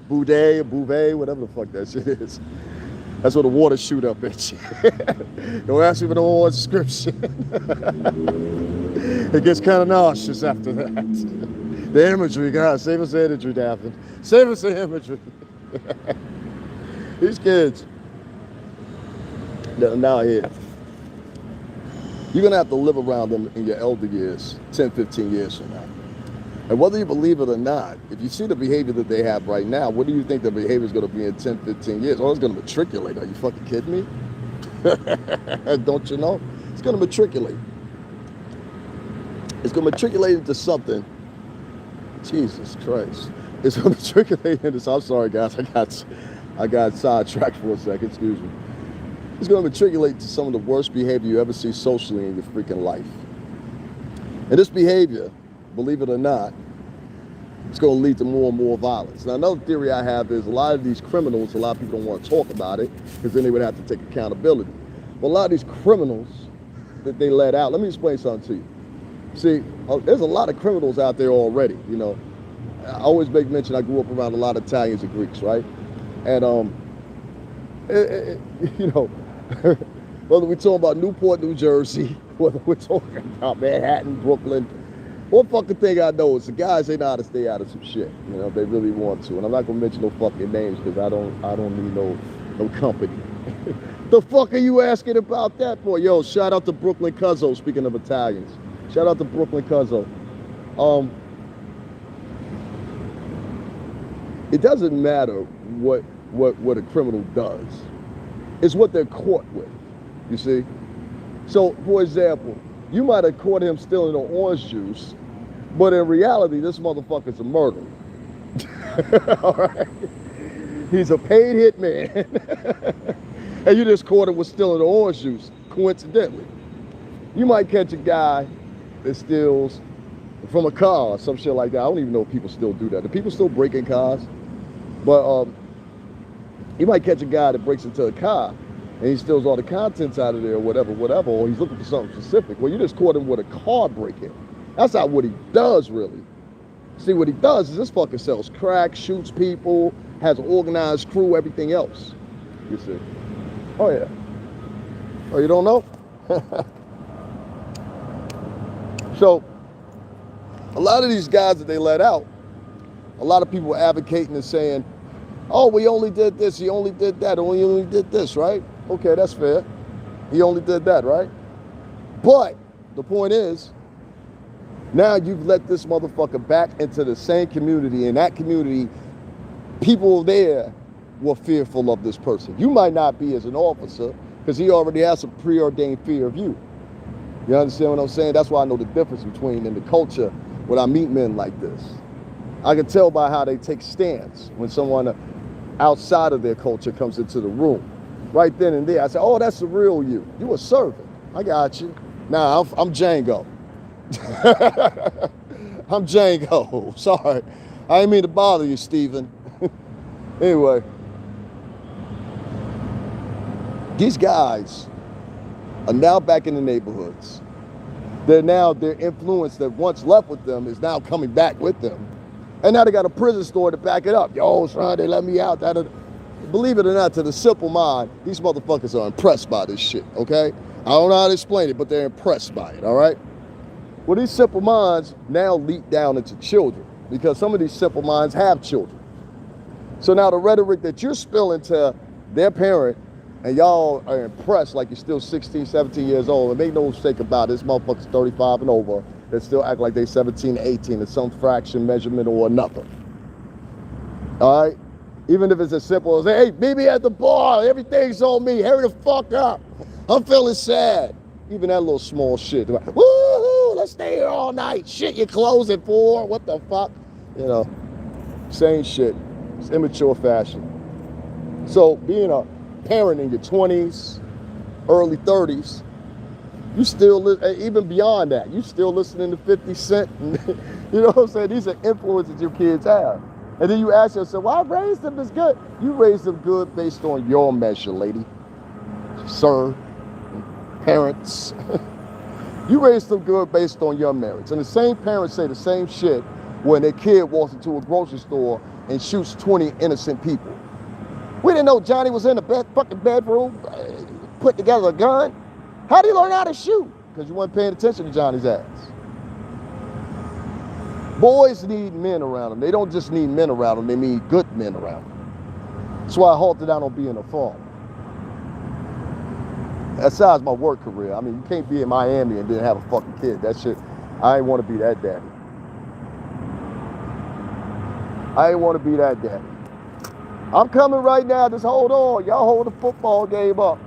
bouvet, whatever the fuck that shit is. That's where the water shoot up at you. Don't ask me for no more description. It gets kind of nauseous after that. The imagery, God, save us the imagery, Daphne. Save us the imagery. These kids, they're now here. You're going to have to live around them in your elder years, 10, 15 years from now. And whether you believe it or not, if you see the behavior that they have right now, what do you think the behavior is going to be in 10, 15 years? Oh, it's going to matriculate. Are you fucking kidding me? Don't you know? It's going to matriculate. It's going to matriculate into something. Jesus Christ. It's going to matriculate into, I'm sorry guys, I got sidetracked for a second, excuse me. It's going to matriculate to some of the worst behavior you ever see socially in your freaking life. And this behavior, believe it or not, it's going to lead to more and more violence. Now, another theory I have is a lot of these criminals, a lot of people don't want to talk about it because then they would have to take accountability. But a lot of these criminals that they let out, let me explain something to you. See, there's a lot of criminals out there already, you know. I always make mention I grew up around a lot of Italians and Greeks, right? And, you know, whether we're talking about Newport, New Jersey, whether we're talking about Manhattan, Brooklyn, one fucking thing I know is the guys, they know how to stay out of some shit, you know, if they really want to. And I'm not gonna mention no fucking names because I don't need no company. The fuck are you asking about that for? Yo, shout out to Brooklyn Cuzzo, speaking of Italians. Shout out to Brooklyn Cuzzo. It doesn't matter what a criminal does. It's what they're caught with, you see? So, for example, you might have caught him stealing the orange juice, but in reality, this motherfucker's a murderer. All right? He's a paid hitman. And you just caught him with stealing the orange juice, coincidentally. You might catch a guy that steals from a car or some shit like that. I don't even know if people still do that. Do people still break in cars? But you might catch a guy that breaks into a car and he steals all the contents out of there or whatever, or he's looking for something specific. Well, you just caught him with a car break-in. That's not what he does, really. See, what he does is this fucker sells crack, shoots people, has an organized crew, everything else. You see? Oh, yeah. Oh, you don't know? So, a lot of these guys that they let out, a lot of people advocating and saying, oh, we only did this, he only did that, or he only did this, right? Okay, that's fair. He only did that, right? But the point is, now you've let this motherfucker back into the same community. In that community, people there were fearful of this person. You might not be as an officer because he already has a preordained fear of you. You understand what I'm saying? That's why I know the difference between in the culture when I meet men like this. I can tell by how they take stance when someone outside of their culture comes into the room. Right then and there, I say, oh, that's the real you. You a servant. I got you. Nah, I'm Django. I'm Django. Sorry. I didn't mean to bother you, Stephen. Anyway. These guys are now back in the neighborhoods. Their influence that once left with them is now coming back with them. And now they got a prison story to back it up. Yo, son, they let me out. Believe it or not, to the simple mind, these motherfuckers are impressed by this shit, okay? I don't know how to explain it, but they're impressed by it, all right? Well, these simple minds now leak down into children because some of these simple minds have children. So now the rhetoric that you're spilling to their parent and y'all are impressed like you're still 16, 17 years old, and make no mistake about it, this motherfucker's 35 and over, that still act like they 17, 18 in some fraction, measurement, or another. All right? Even if it's as simple as, hey, meet me at the bar, everything's on me, hurry the fuck up. I'm feeling sad. Even that little small shit. Like, woo-hoo, let's stay here all night. Shit, you're closing for? What the fuck? You know, same shit. It's immature fashion. So being a parent in your 20s, early 30s, you still, even beyond that, you still listening to 50 Cent. And, you know what I'm saying? These are influences your kids have. And then you ask yourself, well, I raised them as good. You raised them good based on your measure, lady. Sir, parents. You raised them good based on your merits. And the same parents say the same shit when their kid walks into a grocery store and shoots 20 innocent people. We didn't know Johnny was in the fucking bedroom, put together a gun. How did he learn how to shoot? Because you weren't paying attention to Johnny's ass. Boys need men around them. They don't just need men around them, they need good men around them. That's why I halted down on being a father. Besides my work career, I mean, you can't be in Miami and then have a fucking kid. That shit, I ain't want to be that daddy. I ain't want to be that daddy. I'm coming right now. Just hold on. Y'all hold the football game up.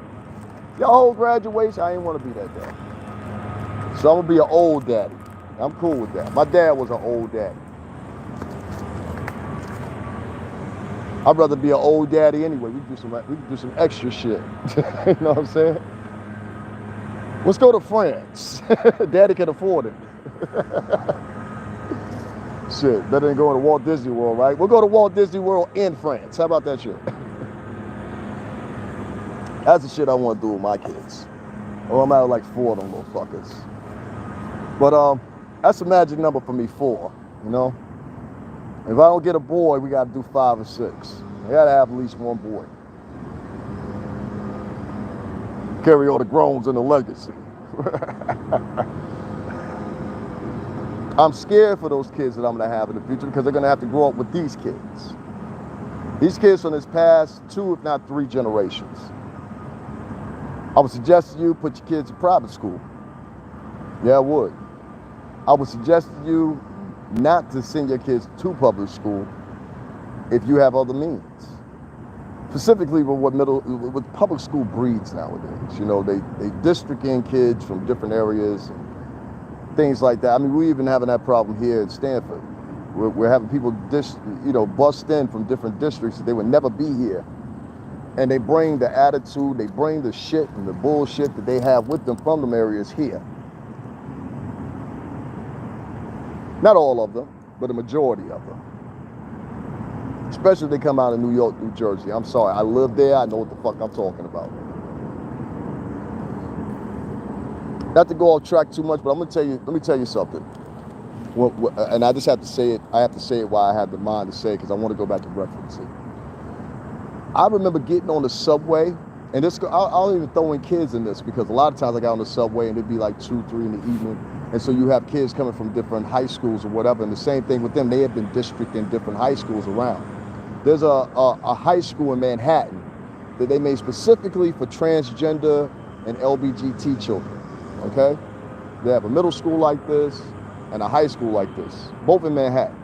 Y'all hold graduation. I ain't want to be that daddy. So I'm going to be an old daddy. I'm cool with that. My dad was an old daddy. I'd rather be an old daddy anyway. We can do some extra shit. You know what I'm saying? Let's go to France. Daddy can afford it. Shit, better than going to Walt Disney World, right? We'll go to Walt Disney World in France. How about that shit? That's the shit I want to do with my kids. Oh, I'm out like 4 of them little fuckers. But that's a magic number for me, 4. You know, if I don't get a boy, we got to do 5 or 6. I got to have at least 1 boy. Carry all the groans and the legacy. I'm scared for those kids that I'm going to have in the future because they're going to have to grow up with these kids. These kids from this past 2, if not 3 generations. I would suggest to you put your kids in private school. Yeah, I would. I would suggest to you not to send your kids to public school if you have other means. Specifically with what public school breeds nowadays. You know, they district in kids from different areas. Things like that. I mean, we even having that problem here at Stanford. We're having people bust in from different districts that they would never be here. And they bring the attitude, they bring the shit and the bullshit that they have with them from them areas here. Not all of them, but a majority of them. Especially if they come out of New York, New Jersey. I'm sorry, I live there, I know what the fuck I'm talking about. Not to go off track too much, but let me tell you something. And I just have to say it. I have to say it while I have the mind to say it because I want to go back to reference it. I remember getting on the subway, and this I'll even throw in kids in this because a lot of times I got on the subway and it'd be like 2, 3 in the evening, and so you have kids coming from different high schools or whatever, and the same thing with them. They have been districted in different high schools around. There's a high school in Manhattan that they made specifically for transgender and LBGT children. Okay, they have a middle school like this and a high school like this, both in Manhattan.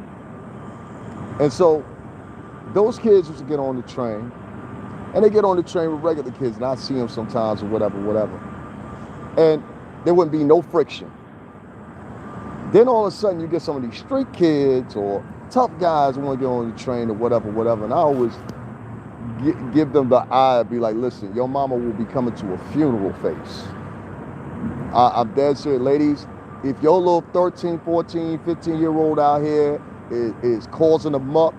And so those kids used to get on the train, and they get on the train with regular kids, and I see them sometimes or whatever. And there wouldn't be no friction. Then all of a sudden you get some of these street kids or tough guys who want to get on the train or whatever, and I always give them the eye and be like, listen, your mama will be coming to a funeral face. I'm dead serious, ladies. If your little 13, 14, 15-year-old out here is causing a muck,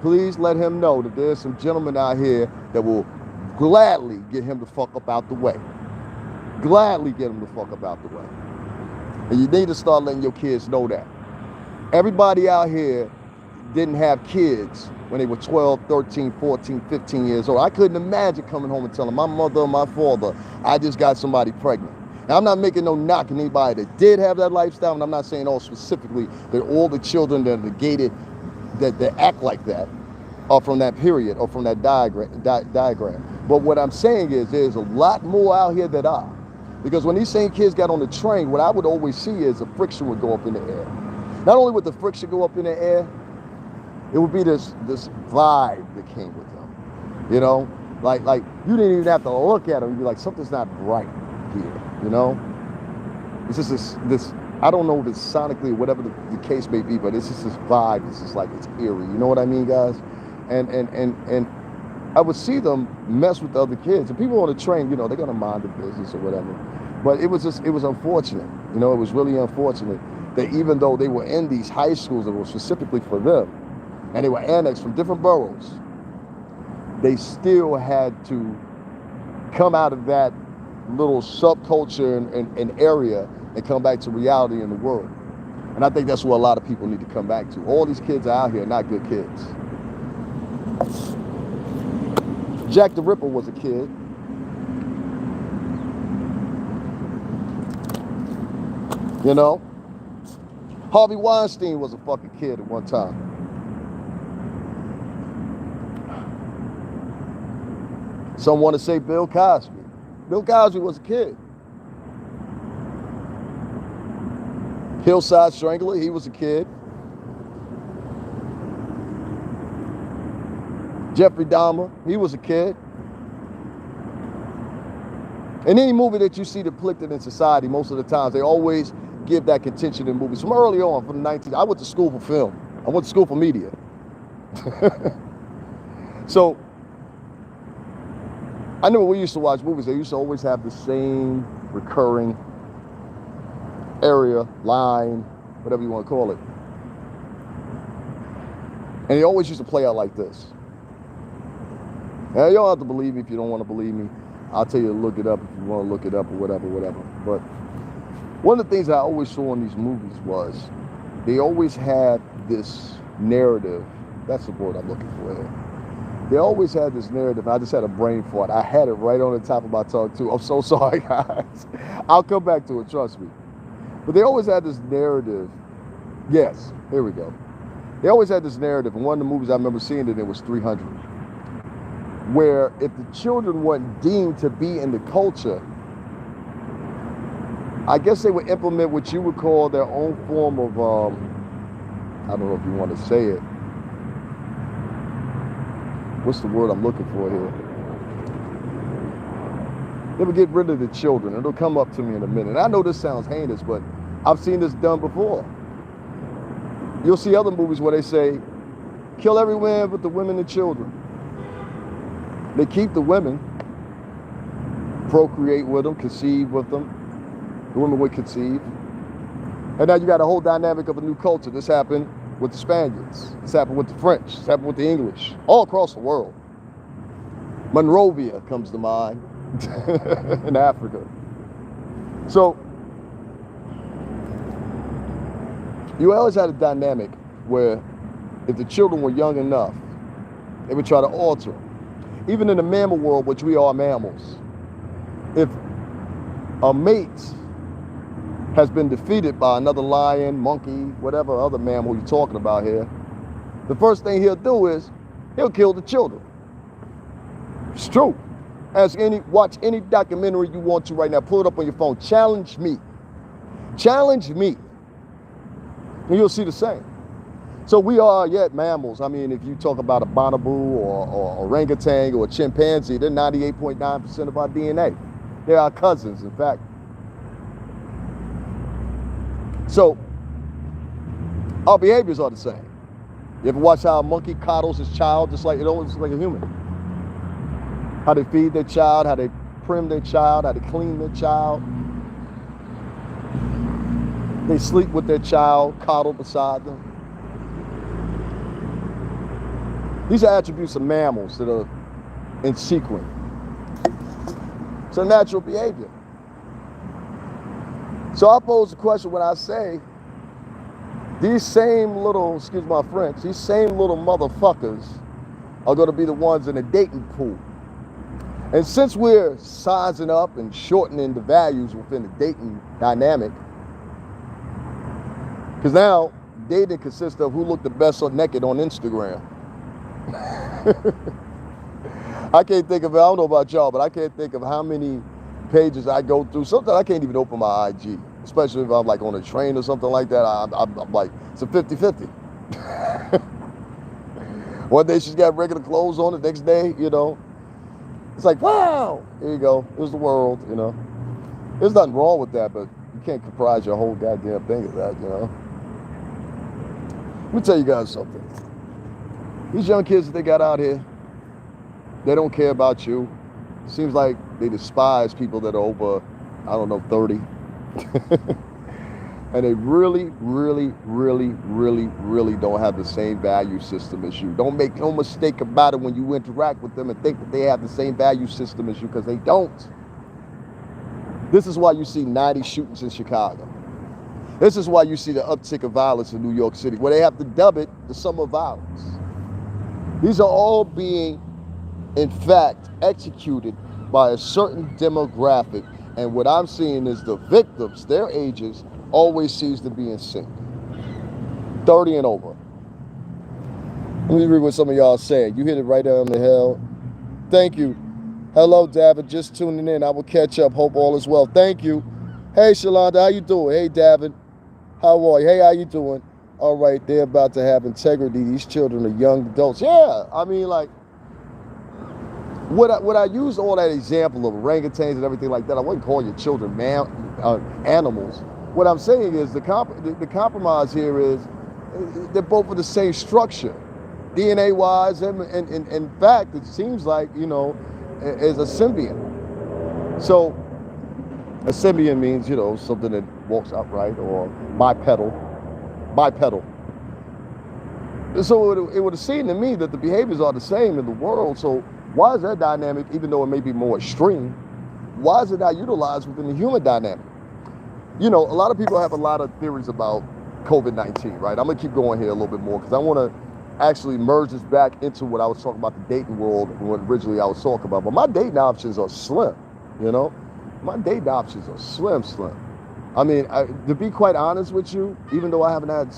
please let him know that there's some gentlemen out here that will gladly get him the fuck up out the way. Gladly get him the fuck up out the way. And you need to start letting your kids know that. Everybody out here didn't have kids when they were 12, 13, 14, 15 years old. I couldn't imagine coming home and telling my mother or my father, I just got somebody pregnant. Now, I'm not making no knock on anybody that did have that lifestyle, and I'm not saying all specifically that all the children that are gated, that act like that, are from that period or from that diagram. But what I'm saying is there's a lot more out here that are. Because when these same kids got on the train, what I would always see is the friction would go up in the air. Not only would the friction go up in the air, it would be this vibe that came with them. You know, like you didn't even have to look at them and be like, something's not right here. You know, it's just this. I don't know if it's sonically or whatever the case may be, but it's just this vibe. It's just like it's eerie. You know what I mean, guys? And I would see them mess with the other kids. And people on the train, you know, they're gonna mind the business or whatever. But it was unfortunate. You know, it was really unfortunate that even though they were in these high schools that were specifically for them, and they were annexed from different boroughs, they still had to come out of that little subculture and area and come back to reality in the world. And I think that's what a lot of people need to come back to. All these kids out here are not good kids. Jack the Ripper was a kid. You know? Harvey Weinstein was a fucking kid at one time. Some want to say Bill Cosby. Bill Cosby was a kid. Hillside Strangler, he was a kid. Jeffrey Dahmer, he was a kid. In any movie that you see depicted in society, most of the times, they always give that contention in movies. From early on, from the 19th, I went to school for film. I went to school for media. So, I know when we used to watch movies, they used to always have the same recurring area, line, whatever you want to call it. And they always used to play out like this. Now, you don't have to believe me if you don't want to believe me. I'll tell you to look it up if you want to look it up or whatever. But one of the things I always saw in these movies was they always had this narrative. That's the word I'm looking for here. They always had this narrative. I just had a brain fart. I had it right on the top of my tongue, too. I'm so sorry, guys. I'll come back to it, trust me. But they always had this narrative. Yes, here we go. They always had this narrative. And one of the movies I remember seeing it was 300. Where if the children weren't deemed to be in the culture, I guess they would implement what you would call their own form of, I don't know if you want to say it. What's the word I'm looking for here? They would get rid of the children. It'll come up to me in a minute. I know this sounds heinous, but I've seen this done before. You'll see other movies where they say, kill everyone but the women and children. They keep the women, procreate with them, conceive with them. The women would conceive. And now you got a whole dynamic of a new culture. This happened with the Spaniards. This happened with the French. This happened with the English. All across the world. Monrovia comes to mind in Africa. So, you always had a dynamic where if the children were young enough, they would try to alter them. Even in the mammal world, which we are mammals, if a mate has been defeated by another lion, monkey, whatever other mammal you're talking about here, the first thing he'll do is he'll kill the children. It's true. Watch any documentary you want to right now. Pull it up on your phone. Challenge me. Challenge me. And you'll see the same. So we are yet mammals. I mean, if you talk about a bonobo or orangutan or a chimpanzee, they're 98.9% of our DNA. They're our cousins, in fact. So our behaviors are the same. You ever watch how a monkey coddles his child just like like a human? How they feed their child, how they prim their child, how they clean their child. They sleep with their child, coddle beside them. These are attributes of mammals that are in sequence. It's a natural behavior. So I pose the question when I say, these same little, excuse my French, these same little motherfuckers are going to be the ones in the dating pool. And since we're sizing up and shortening the values within the dating dynamic, because now dating consists of who looked the best naked on Instagram. I can't think of it. I don't know about y'all, but I can't think of how many pages I go through. Sometimes I can't even open my IG, especially if I'm like on a train or something like that. I'm like, it's a 50-50. One day she's got regular clothes on, the next day, you know, it's like, wow, here you go. Here's the world, you know. There's nothing wrong with that, but you can't comprise your whole goddamn thing of that, you know. Let me tell you guys something. These young kids that they got out here, they don't care about you. Seems like they despise people that are over, I don't know, 30. And they really, really, really, really, really don't have the same value system as you. Don't make no mistake about it when you interact with them and think that they have the same value system as you, because they don't. This is why you see 90 shootings in Chicago. This is why you see the uptick of violence in New York City, where they have to dub it the summer of violence. These are all being, in fact, executed by a certain demographic. And what I'm seeing is the victims, their ages, always seems to be in sync. 30 and over. Let me read what some of y'all said. You hit it right on the head. Thank you. Hello, David. Just tuning in. I will catch up. Hope all is well. Thank you. Hey, Shalonda, how you doing? Hey, David. How are you? Hey, how you doing? All right, they're about to have integrity. These children are young adults. Yeah, I mean, like, would I use all that example of orangutans and everything like that? I wouldn't call your children animals. What I'm saying is the compromise here is they're both of the same structure, DNA-wise, and in fact, it seems like, you know, is a symbiont. So a symbiont means, you know, something that walks upright or bipedal. So it would have seemed to me that the behaviors are the same in the world. So why is that dynamic, even though it may be more extreme, why is it not utilized within the human dynamic? You know, a lot of people have a lot of theories about COVID-19, right? I'm gonna keep going here a little bit more because I want to actually merge this back into what I was talking about, the dating world, and what originally I was talking about. But my dating options are slim, you know? My dating options are slim. I mean, to be quite honest with you, even though I haven't had,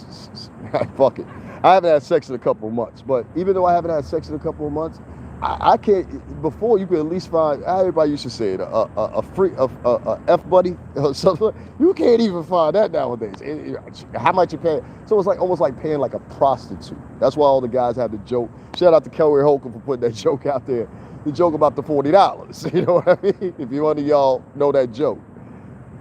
fuck it, I haven't had sex in a couple of months, but even though I haven't had sex in a couple of months, I can't, before you could at least find, everybody used to say it, a F buddy or something. You can't even find that nowadays. How much you pay? So it's like almost like paying like a prostitute. That's why all the guys have the joke. Shout out to Kelly Holcomb for putting that joke out there. The joke about the $40. You know what I mean? If you one of y'all know that joke.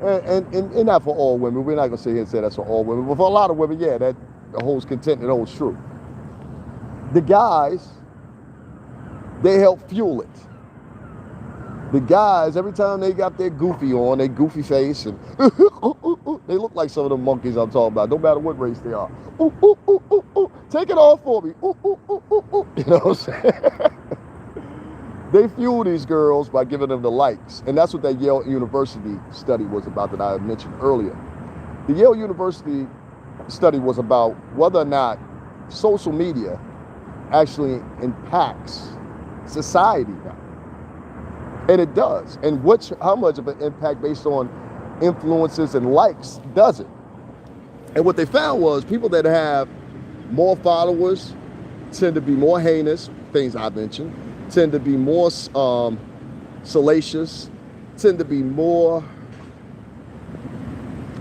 And not for all women. We're not going to sit here and say that's for all women. But for a lot of women, yeah, that holds content and holds true. The guys, they help fuel it. The guys, every time they got their goofy on, their goofy face, and they look like some of the monkeys I'm talking about, no matter what race they are. Take it off for me. You know what I'm saying? They fuel these girls by giving them the likes. And that's what that Yale University study was about that I had mentioned earlier. The Yale University study was about whether or not social media actually impacts society now. And it does. And how much of an impact based on influences and likes does it? And what they found was people that have more followers tend to be more heinous, things I mentioned, tend to be more salacious, tend to be more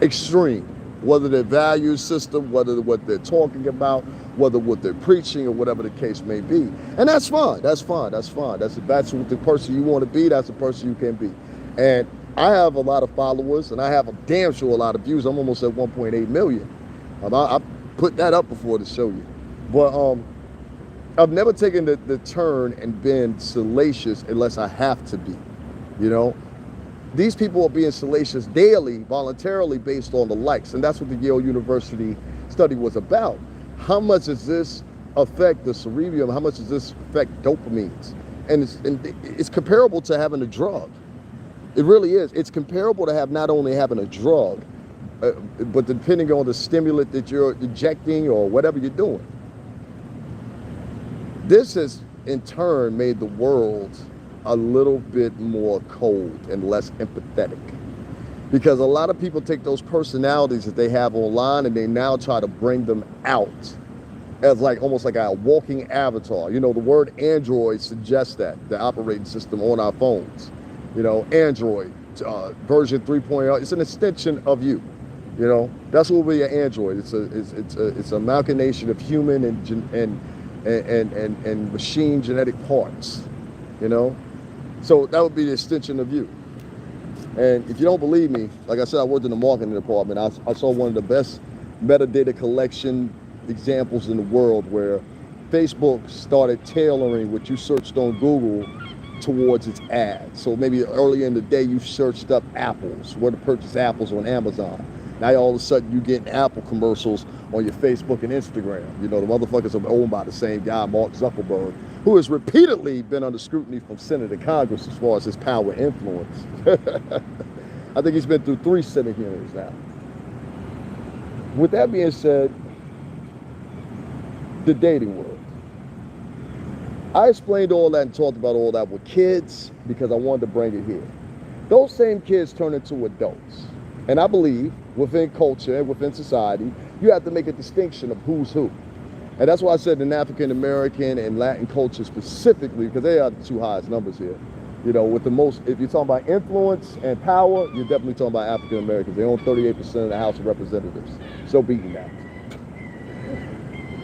extreme, whether their value system, whether what they're talking about, whether what they're preaching, or whatever the case may be. And that's fine. That's what the person you want to be, that's the person you can be. And I have a lot of followers, and I have a damn sure a lot of views. I'm almost at 1.8 million. I put that up before to show you. But I've never taken the turn and been salacious unless I have to be, you know? These people are being salacious daily, voluntarily, based on the likes. And that's what the Yale University study was about. How much does this affect the cerebellum? How much does this affect dopamines? And it's comparable to having a drug. It really is. It's comparable to not only having a drug, but depending on the stimulant that you're injecting or whatever you're doing. This has, in turn, made the world a little bit more cold and less empathetic. Because a lot of people take those personalities that they have online and they now try to bring them out as like almost like a walking avatar. You know, the word Android suggests that, the operating system on our phones. You know, Android, version 3.0, it's an extension of you. You know, that's what will be an Android. It's an amalgamation of human and machine genetic parts, you know? So that would be the extension of you. And if you don't believe me, like I said, I worked in the marketing department. I saw one of the best metadata collection examples in the world where Facebook started tailoring what you searched on Google towards its ads. So maybe earlier in the day, you searched up apples, where to purchase apples on Amazon. Now all of a sudden you getting Apple commercials on your Facebook and Instagram. You know, the motherfuckers are owned by the same guy, Mark Zuckerberg, who has repeatedly been under scrutiny from Senate and Congress as far as his power and influence. I think he's been through 3 Senate hearings now. With that being said, the dating world. I explained all that and talked about all that with kids because I wanted to bring it here. Those same kids turn into adults. And I believe within culture and within society, you have to make a distinction of who's who. And that's why I said in African American and Latin culture specifically, because they are the 2 highest numbers here, You know, with the most, if you're talking about influence and power, you're definitely talking about African Americans. They own 38% of the House of Representatives. So beating that.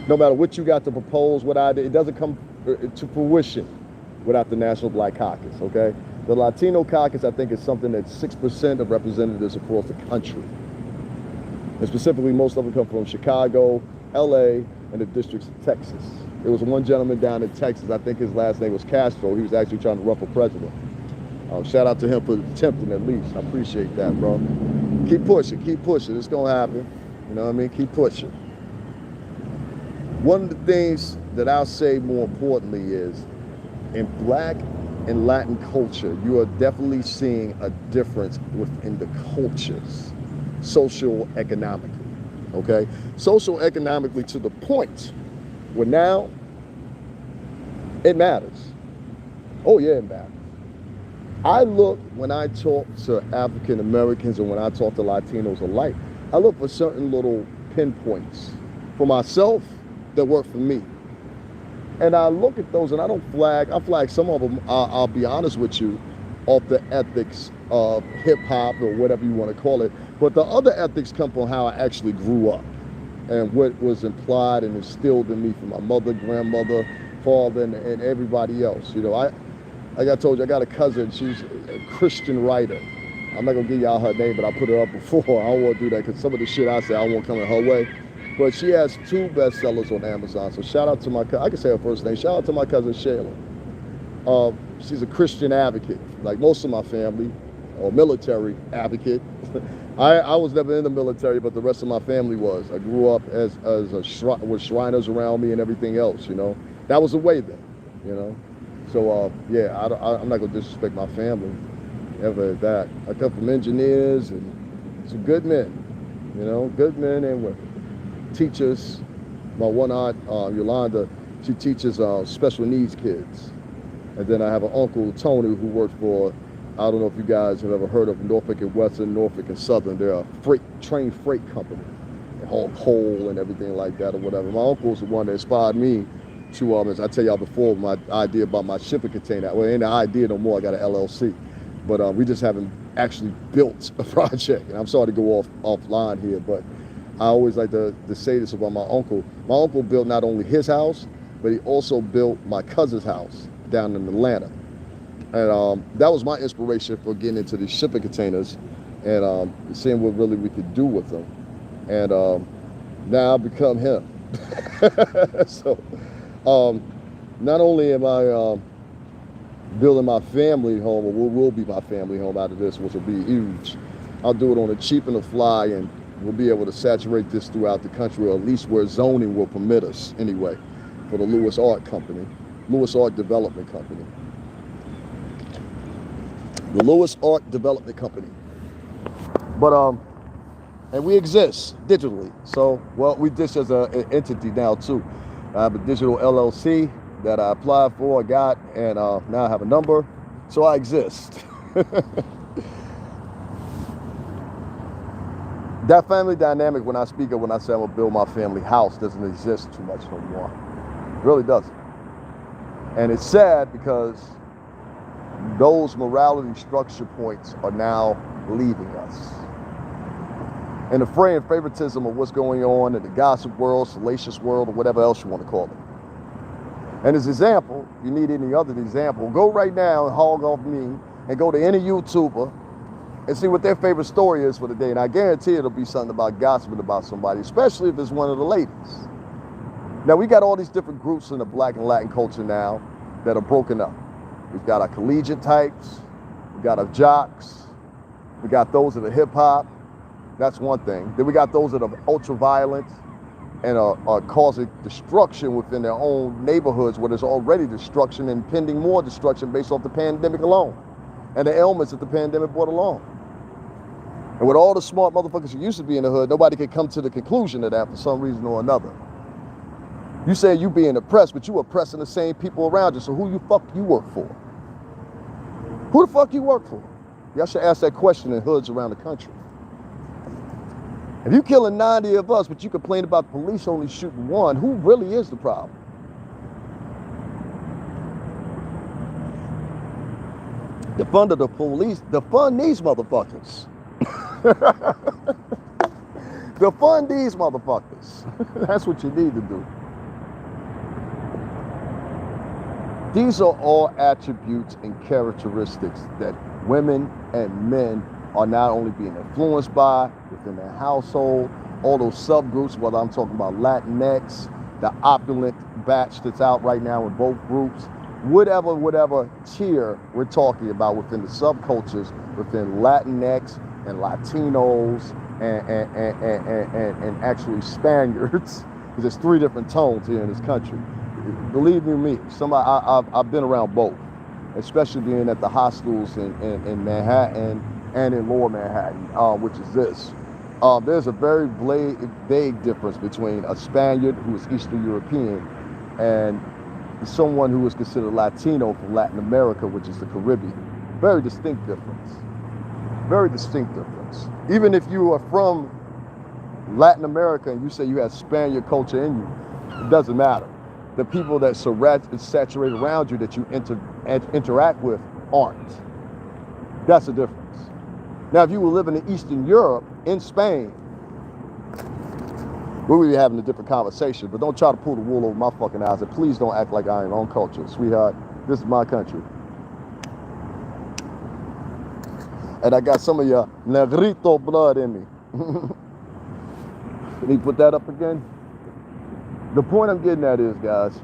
No matter what you got to propose, what idea, it doesn't come to fruition without the National Black Caucus, okay? The Latino Caucus, I think, is something that's 6% of representatives across the country. And specifically, most of them come from Chicago, LA, and the districts of Texas. There was one gentleman down in Texas, I think his last name was Castro. He was actually trying to run for president. Shout out to him for attempting at least. I appreciate that, bro. Keep pushing, keep pushing. It's gonna happen. You know what I mean? Keep pushing. One of the things that I'll say more importantly is, in Black and Latin culture, you are definitely seeing a difference within the cultures, socio-economically, okay? Socio-economically to the point where now it matters. Oh yeah, it matters. I look, when I talk to African Americans and when I talk to Latinos alike, I look for certain little pinpoints for myself that work for me. And I look at those and I don't flag, I flag some of them, I'll be honest with you, off the ethics of hip hop or whatever you want to call it. But the other ethics come from how I actually grew up and what was implied and instilled in me from my mother, grandmother, father, and everybody else. You know, like I told you, I got a cousin, she's a Christian writer. I'm not gonna give y'all her name, but I put her up before. I don't want to do that because some of the shit I say, I won't come in her way. But she has 2 bestsellers on Amazon. So shout out to my cousin, I can say her first name, shout out to my cousin Shayla. She's a Christian advocate, like most of my family, or military advocate. I was never in the military, but the rest of my family was. I grew up with Shriners around me and everything else, you know. That was the way then, you know. So, yeah, I'm not going to disrespect my family, ever at that. I come from engineers and some good men, you know, good men and women. Teachers, my one aunt, Yolanda, she teaches special needs kids. And then I have an uncle, Tony, who works for, I don't know if you guys have ever heard of Norfolk and Western, Norfolk and Southern. They're a train freight company. They haul coal and everything like that or whatever. My uncle's the one that inspired me to, as I tell y'all before, my idea about my shipping container. Well, it ain't an idea no more, I got an LLC. But we just haven't actually built a project. And I'm sorry to go offline here, but I always like to say this about my uncle. My uncle built not only his house, but he also built my cousin's house down in Atlanta. And that was my inspiration for getting into these shipping containers and seeing what really we could do with them. And now I've become him. So not only am I building my family home, or what will be my family home out of this, which will be huge, I'll do it on a cheap and a fly, and we'll be able to saturate this throughout the country, or at least where zoning will permit us anyway, for the Lewis Art Company, Lewis Art Development Company. The Lewis Art Development Company. But, and we exist digitally. So, well, we exist as an entity now too. I have a digital LLC that I applied for, I got, and now I have a number. So I exist. That family dynamic, when I speak of, when I say I'm gonna build my family house, doesn't exist too much no more. It really doesn't. And it's sad because those morality structure points are now leaving us. And the fray and favoritism of what's going on in the gossip world, salacious world, or whatever else you want to call it. And as example, if you need any other example, go right now and hog off me and go to any YouTuber and see what their favorite story is for the day. And I guarantee it'll be something about gossiping about somebody, especially if it's one of the ladies. Now, we got all these different groups in the Black and Latin culture now that are broken up. We've got our collegiate types, we got our jocks, we got those that are hip hop. That's one thing. Then we got those that are ultra violent and are causing destruction within their own neighborhoods where there's already destruction and pending more destruction based off the pandemic alone and the ailments that the pandemic brought along. And with all the smart motherfuckers who used to be in the hood, nobody could come to the conclusion of that for some reason or another. You say you being oppressed, but you oppressing the same people around you. So who you fuck you work for? Who the fuck you work for? Y'all should ask that question in hoods around the country. If you killing 90 of us, but you complain about police only shooting 1, who really is the problem? Defund the police. Defund these motherfuckers. Defund these motherfuckers. That's what you need to do. These are all attributes and characteristics that women and men are not only being influenced by within their household, all those subgroups, whether I'm talking about Latinx, the opulent batch that's out right now in both groups, whatever tier we're talking about within the subcultures, within Latinx and Latinos and actually Spaniards, because there's 3 different tones here in this country. Believe me, I've been around both, especially being at the hostels in Manhattan and in Lower Manhattan, which is this. There's a very vague difference between a Spaniard who is Eastern European and someone who is considered Latino from Latin America, which is the Caribbean. Very distinct difference. Very distinct difference. Even if you are from Latin America and you say you have Spaniard culture in you, it doesn't matter. The people that saturate around you that you interact with aren't. That's the difference. Now, if you were living in Eastern Europe, in Spain, we would be having a different conversation, but don't try to pull the wool over my fucking eyes, and please don't act like I ain't on culture. Sweetheart, this is my country. And I got some of your Negrito blood in me. Can you put that up again? The point I'm getting at is, guys,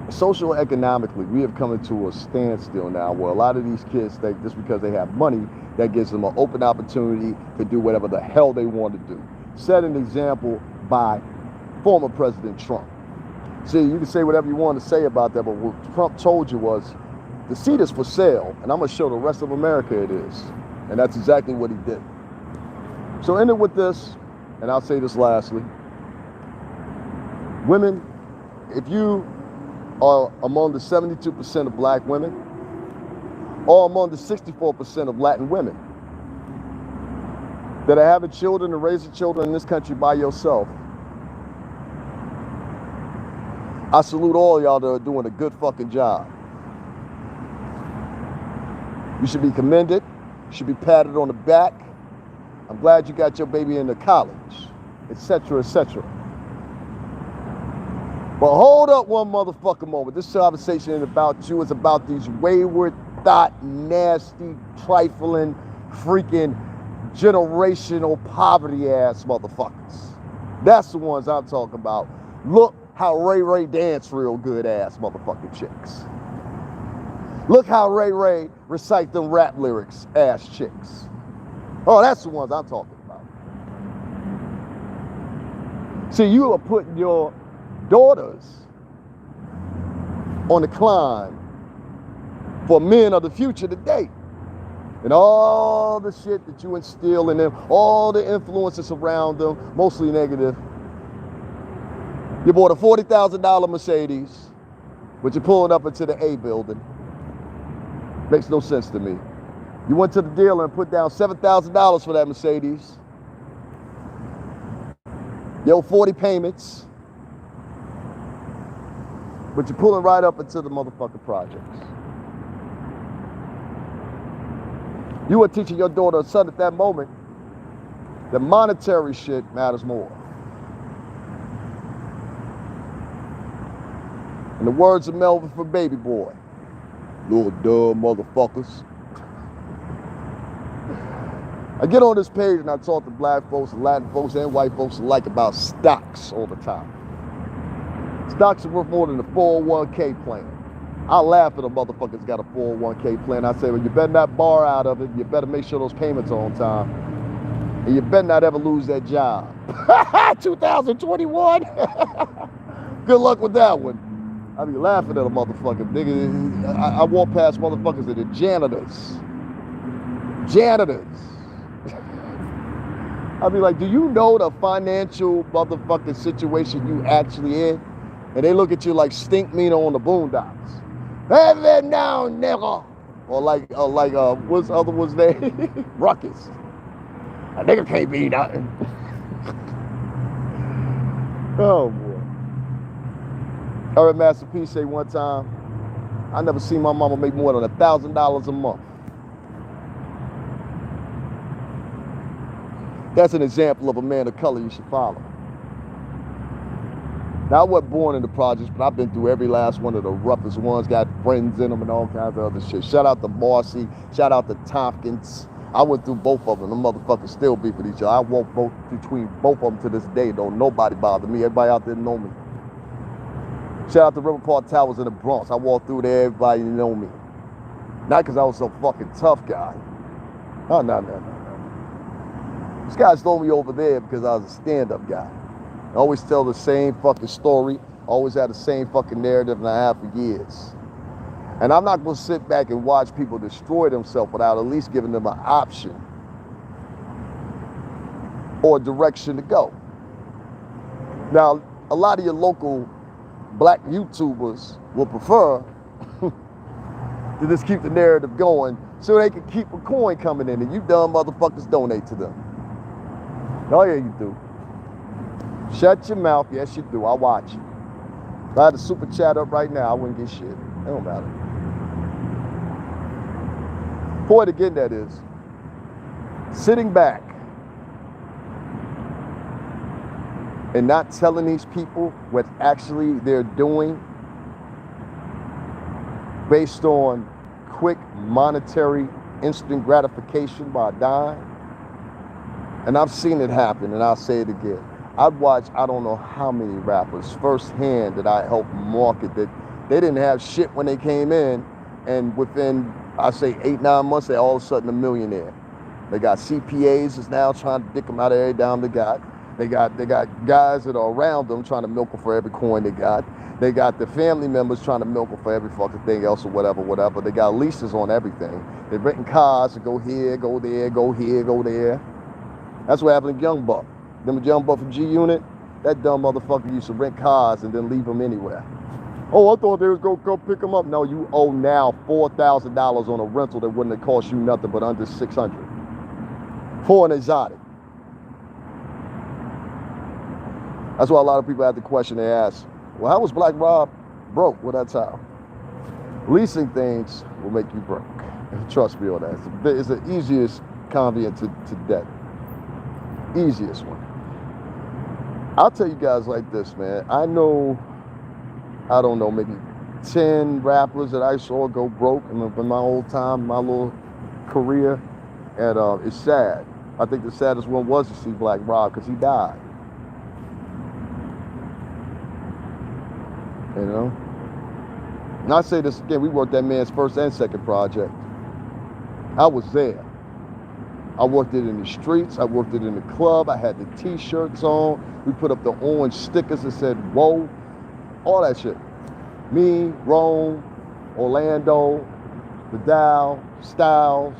socio-economically, we have come into a standstill now where a lot of these kids think just because they have money, that gives them an open opportunity to do whatever the hell they want to do. Set an example by former President Trump. See, you can say whatever you want to say about that, but what Trump told you was, the seat is for sale, and I'm going to show the rest of America it is. And that's exactly what he did. So end it with this, and I'll say this lastly. Women, if you are among the 72% of black women, or among the 64% of Latin women that are having children and raising children in this country by yourself, I salute all y'all that are doing a good fucking job. You should be commended. You should be patted on the back. I'm glad you got your baby into college, etc., etc. But hold up one motherfucking moment. This conversation ain't about you. It's about these wayward, thought, nasty, trifling, freaking generational poverty ass motherfuckers. That's the ones I'm talking about. Look how Ray Ray dance real good ass motherfucking chicks. Look how Ray Ray recite them rap lyrics ass chicks. Oh, that's the ones I'm talking about. See, you are putting your daughters on the climb for men of the future today. And all the shit that you instill in them, all the influences around them, mostly negative. You bought a $40,000 Mercedes, but you're pulling up into the A building. Makes no sense to me. You went to the dealer and put down $7,000 for that Mercedes. You owe 40 payments. But you're pulling right up into the motherfucking projects. You were teaching your daughter or son at that moment that monetary shit matters more. In the words of Melvin from Baby Boy, little dumb motherfuckers. I get on this page and I talk to black folks and Latin folks and white folks alike about stocks all the time. Stocks are worth more than a 401k plan. I laugh at a motherfucker's got a 401k plan. I say, well, you better not borrow out of it. You better make sure those payments are on time. And you better not ever lose that job. 2021? Good luck with that one. I be laughing at a motherfucker. Nigga, I walk past motherfuckers that are janitors. Janitors. I be like, do you know the financial motherfucking situation you actually in? And they look at you like Stink Meaner on the Boondocks. Have it now, nigga. Or like what's the other one's name? Ruckus. A nigga can't be nothing. Oh boy. I heard Master P say one time, I never seen my mama make more than $1,000 a month. That's an example of a man of color you should follow. Now, I wasn't born in the projects, but I've been through every last one of the roughest ones, got friends in them and all kinds of other shit. Shout out to Marcy, shout out to Tompkins. I went through both of them. The motherfuckers still beef with each other. I walk between both of them to this day. Don't nobody bother me. Everybody out there know me. Shout out to River Park Towers in the Bronx. I walk through there, everybody know me. Not because I was some fucking tough guy. No. These guys throw me over there because I was a stand-up guy. I always tell the same fucking story. Always had the same fucking narrative, and I have for years. And I'm not going to sit back and watch people destroy themselves without at least giving them an option or a direction to go. Now, a lot of your local black YouTubers will prefer to just keep the narrative going so they can keep a coin coming in, and you dumb motherfuckers donate to them. Oh yeah, you do. Shut your mouth. Yes, you do. I'll watch you. If I had a super chat up right now, I wouldn't get shit. It don't matter. Point again, that is sitting back and not telling these people what actually they're doing based on quick monetary instant gratification by a dime. And I've seen it happen, and I'll say it again. I've watched I don't know how many rappers firsthand that I helped market that they didn't have shit when they came in, and within, I say 8-9 months, they're all of a sudden a millionaire. They got CPAs that's now trying to dick them out of every dime they got. They got guys that are around them trying to milk them for every coin they got. They got the family members trying to milk them for every fucking thing else or whatever. They got leases on everything. They're renting cars to go here, go there, go here, go there. That's what happened to Young Buck. Remember Young Buck from G-Unit? That dumb motherfucker used to rent cars and then leave them anywhere. Oh, I thought they was gonna go pick them up. No, you owe now $4,000 on a rental that wouldn't have cost you nothing but under $600 for an exotic. That's why a lot of people have the question they ask, well, how was Black Rob broke? Well, that's how. Leasing things will make you broke. Trust me on that. It's the easiest conveyance to debt. Easiest one. I'll tell you guys like this, man. I know, I don't know, maybe 10 rappers that I saw go broke in my old time, my little career. And it's sad. I think the saddest one was to see Black Rob because he died. You know? And I say this again, we worked that man's first and second project. I was there. I worked it in the streets. I worked it in the club. I had the t-shirts on. We put up the orange stickers that said, whoa, all that shit. Me, Rome, Orlando, Vidal, Styles,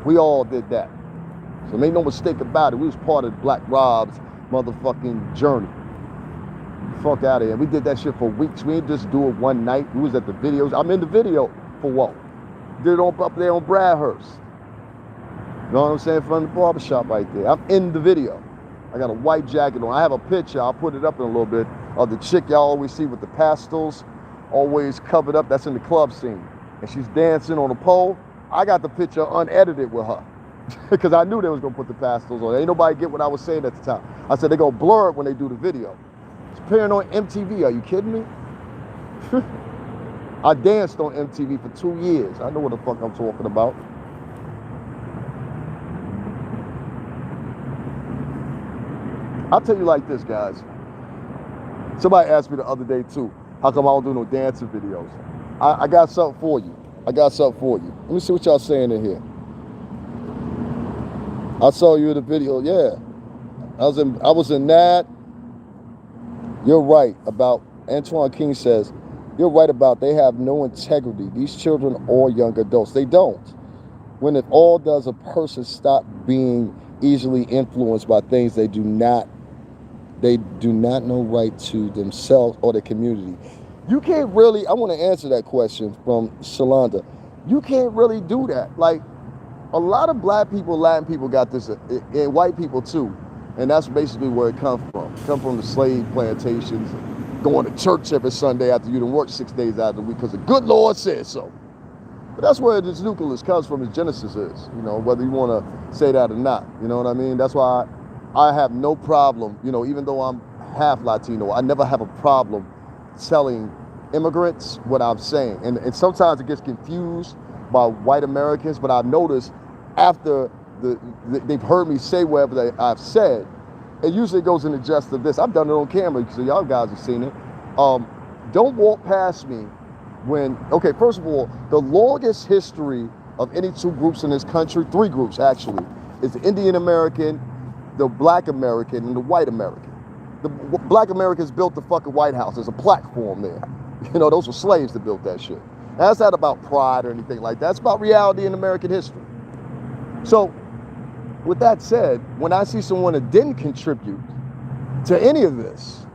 we all did that. So make no mistake about it, we was part of Black Rob's motherfucking journey. Fuck out of here. We did that shit for weeks. We didn't just do it one night. We was at the videos. I'm in the video for Whoa. Did it up there on Bradhurst. You know what I'm saying? In front of the barbershop right there. I'm in the video. I got a white jacket on. I have a picture, I'll put it up in a little bit, of the chick y'all always see with the pastels, always covered up. That's in the club scene. And she's dancing on a pole. I got the picture unedited with her because I knew they was going to put the pastels on. Ain't nobody get what I was saying at the time. I said they're going to blur it when they do the video. It's appearing on MTV. Are you kidding me? I danced on MTV for 2 years. I know what the fuck I'm talking about. I'll tell you like this, guys. Somebody asked me the other day too, how come I don't do no dancing videos? I got something for you. Let me see what y'all saying in here. I saw you in the video, yeah. I was in that. You're right about, Antoine King says, you're right about they have no integrity. These children or young adults, they don't. When it all does a person stop being easily influenced by things they do not know right to themselves or the community. You can't really, I want to answer that question from Shalonda. You can't really do that. Like, a lot of black people, Latin people got this, and white people too. And that's basically where it comes from. It comes from the slave plantations, going to church every Sunday after you done work 6 days out of the week because the good Lord said so. But that's where this nucleus comes from, its genesis is, you know, whether you want to say that or not, you know what I mean? That's why I have no problem, you know, even though I'm half Latino, I never have a problem telling immigrants what I'm saying. And sometimes it gets confused by white Americans, but I've noticed after they've heard me say whatever I've said, it usually goes in the gist of this. I've done it on camera, so y'all guys have seen it. Don't walk past me when, okay, first of all, the longest history of any two groups in this country, three groups actually, is the Indian American, the Black American, and the White American. The Black Americans built the fucking White House. There's a platform there. You know, those were slaves that built that shit. That's not about pride or anything like that. It's about reality in American history. So, with that said, when I see someone that didn't contribute to any of this,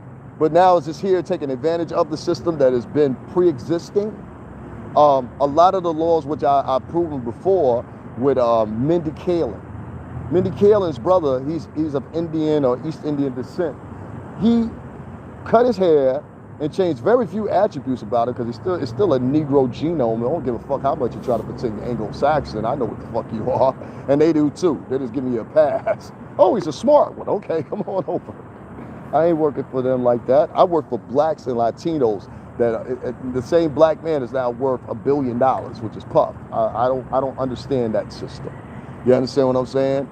but now is just here taking advantage of the system that has been pre-existing, a lot of the laws which I've proven before with Mindy Kaling. Mindy Kaling's brother, he's of Indian or East Indian descent. He cut his hair and changed very few attributes about it because it's still a Negro genome. I don't give a fuck how much you try to pretend you're Anglo-Saxon. I know what the fuck you are, and they do too. They're just giving you a pass. Oh, he's a smart one. Okay, come on over. I ain't working for them like that. I work for blacks and Latinos. That the same black man is now worth $1 billion, which is Puff. I don't understand that system. You understand what I'm saying?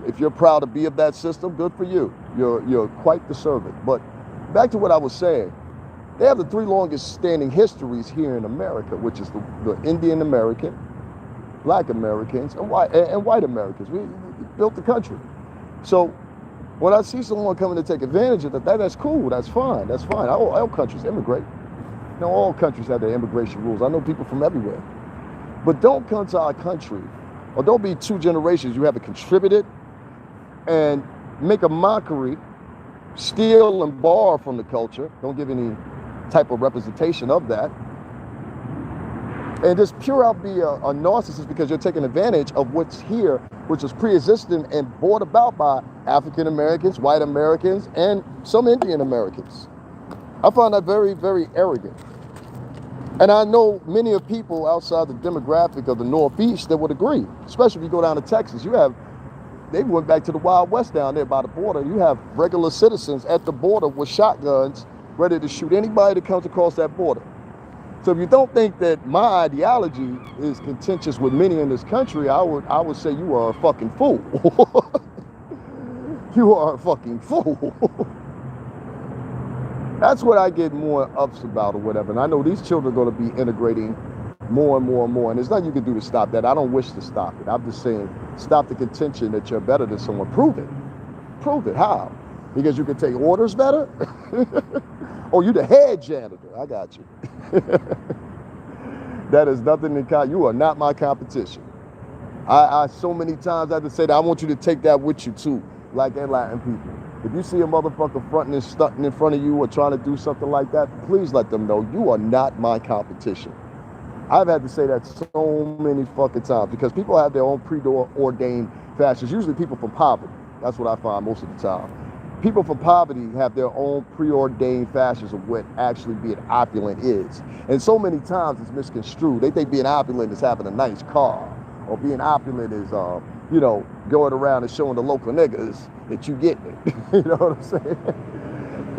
If you're proud to be of that system, good for you. You're quite deserving. But back to what I was saying. They have the three longest standing histories here in America, which is the Indian American, Black Americans, and white Americans. We built the country. So when I see someone coming to take advantage of that, that's cool. That's fine. That's fine. All countries immigrate. You know, all countries have their immigration rules. I know people from everywhere. But don't come to our country, or don't be two generations you haven't contributed, and make a mockery, steal and borrow from the culture. Don't give any type of representation of that. And just pure out be a narcissist because you're taking advantage of what's here, which is pre-existing and brought about by African Americans, white Americans, and some Indian Americans. I find that very, very arrogant. And I know many of people outside the demographic of the Northeast that would agree, especially if you go down to Texas. They went back to the Wild West down there by the border. You have regular citizens at the border with shotguns ready to shoot anybody that comes across that border. So if you don't think that my ideology is contentious with many in this country, I would say you are a fucking fool. You are a fucking fool. That's what I get more ups about or whatever. And I know these children are going to be integrating more and more and more. And there's nothing you can do to stop that. I don't wish to stop it. I'm just saying, stop the contention that you're better than someone. Prove it. Prove it. How? Because you can take orders better? Oh, you the head janitor. I got you. That is nothing in you are not my competition. I so many times had to say that I want you to take that with you too, like that Latin people. If you see a motherfucker fronting and stunting in front of you or trying to do something like that, please let them know you are not my competition. I've had to say that so many fucking times because people have their own preordained fashions, usually people from poverty. That's what I find most of the time. People from poverty have their own preordained fashions of what actually being opulent is. And so many times it's misconstrued. They think being opulent is having a nice car, or being opulent is, going around and showing the local niggas that you get it. You know what I'm saying?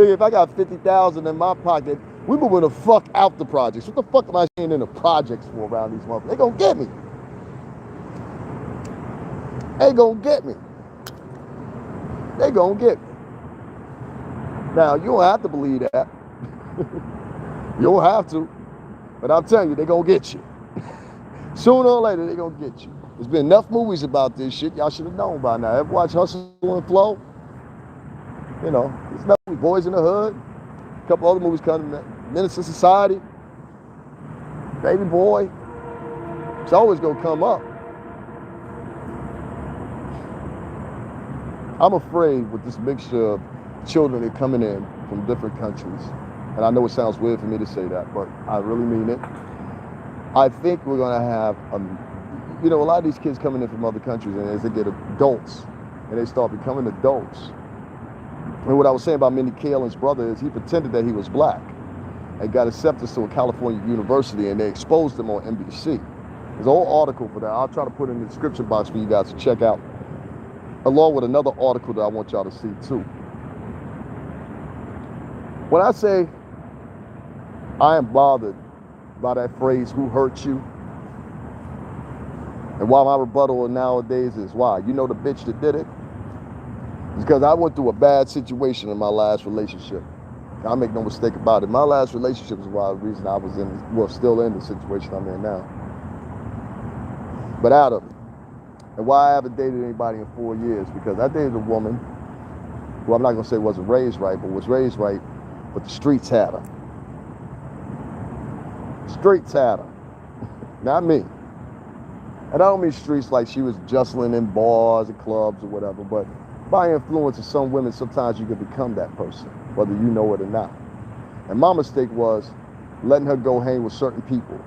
If I got 50,000 in my pocket, we moving the fuck out the projects. What the fuck am I staying in the projects for around these motherfuckers? They gonna get me. They gonna get me. They gonna get me. Now, you don't have to believe that. You don't have to. But I'm telling you, they're going to get you. Sooner or later, they're going to get you. There's been enough movies about this shit. Y'all should have known by now. Ever watch Hustle and Flow? You know, there's enough Boys in the Hood. A couple other movies coming. Menace to Society. Baby Boy. It's always going to come up. I'm afraid with this mixture of children that are coming in from different countries, and I know it sounds weird for me to say that, but I really mean it. I think we're going to have, a lot of these kids coming in from other countries, and as they get adults, and they start becoming adults, And what I was saying about Minnie Kaling's brother is he pretended that he was black and got accepted to a California university, and they exposed him on NBC. There's a whole article for that. I'll try to put it in the description box for you guys to check out, along with another article that I want y'all to see too. When I say I am bothered by that phrase, who hurt you? And why my rebuttal nowadays is why? You know the bitch that did it? It's because I went through a bad situation in my last relationship. I make no mistake about it. My last relationship is why the reason I was in, well, still in the situation I'm in now. But out of it. And why I haven't dated anybody in 4 years, because I dated a woman who I'm not gonna say wasn't raised right, but was raised right, but the streets had her. Streets had her, not me. And I don't mean streets like she was justling in bars and clubs or whatever, but by influence of some women, sometimes you can become that person, whether you know it or not. And my mistake was letting her go hang with certain people.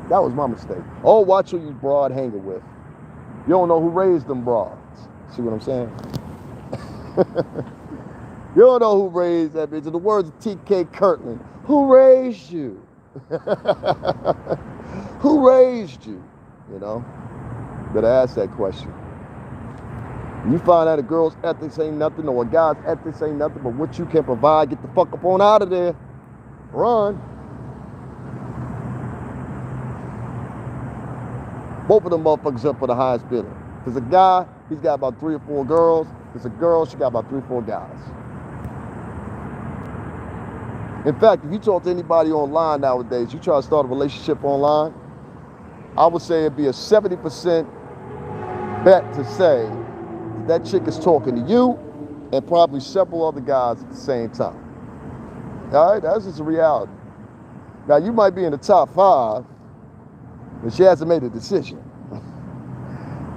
That was my mistake. Oh, watch who you broad hanging with. You don't know who raised them broads. See what I'm saying? You don't know who raised that bitch. In the words of T.K. Kirtland, who raised you? Who raised you? You know? Better ask that question. You find out a girl's ethics ain't nothing, or a guy's ethics ain't nothing, but what you can provide, get the fuck up on out of there. Run. Both of them motherfuckers up for the highest bidder. There's a guy, he's got about 3 or 4 girls. There's a girl, she got about 3 or 4 guys. In fact, if you talk to anybody online nowadays, you try to start a relationship online, I would say it'd be a 70% bet to say that chick is talking to you and probably several other guys at the same time. All right, that's just a reality. Now, you might be in the top 5, but she hasn't made a decision.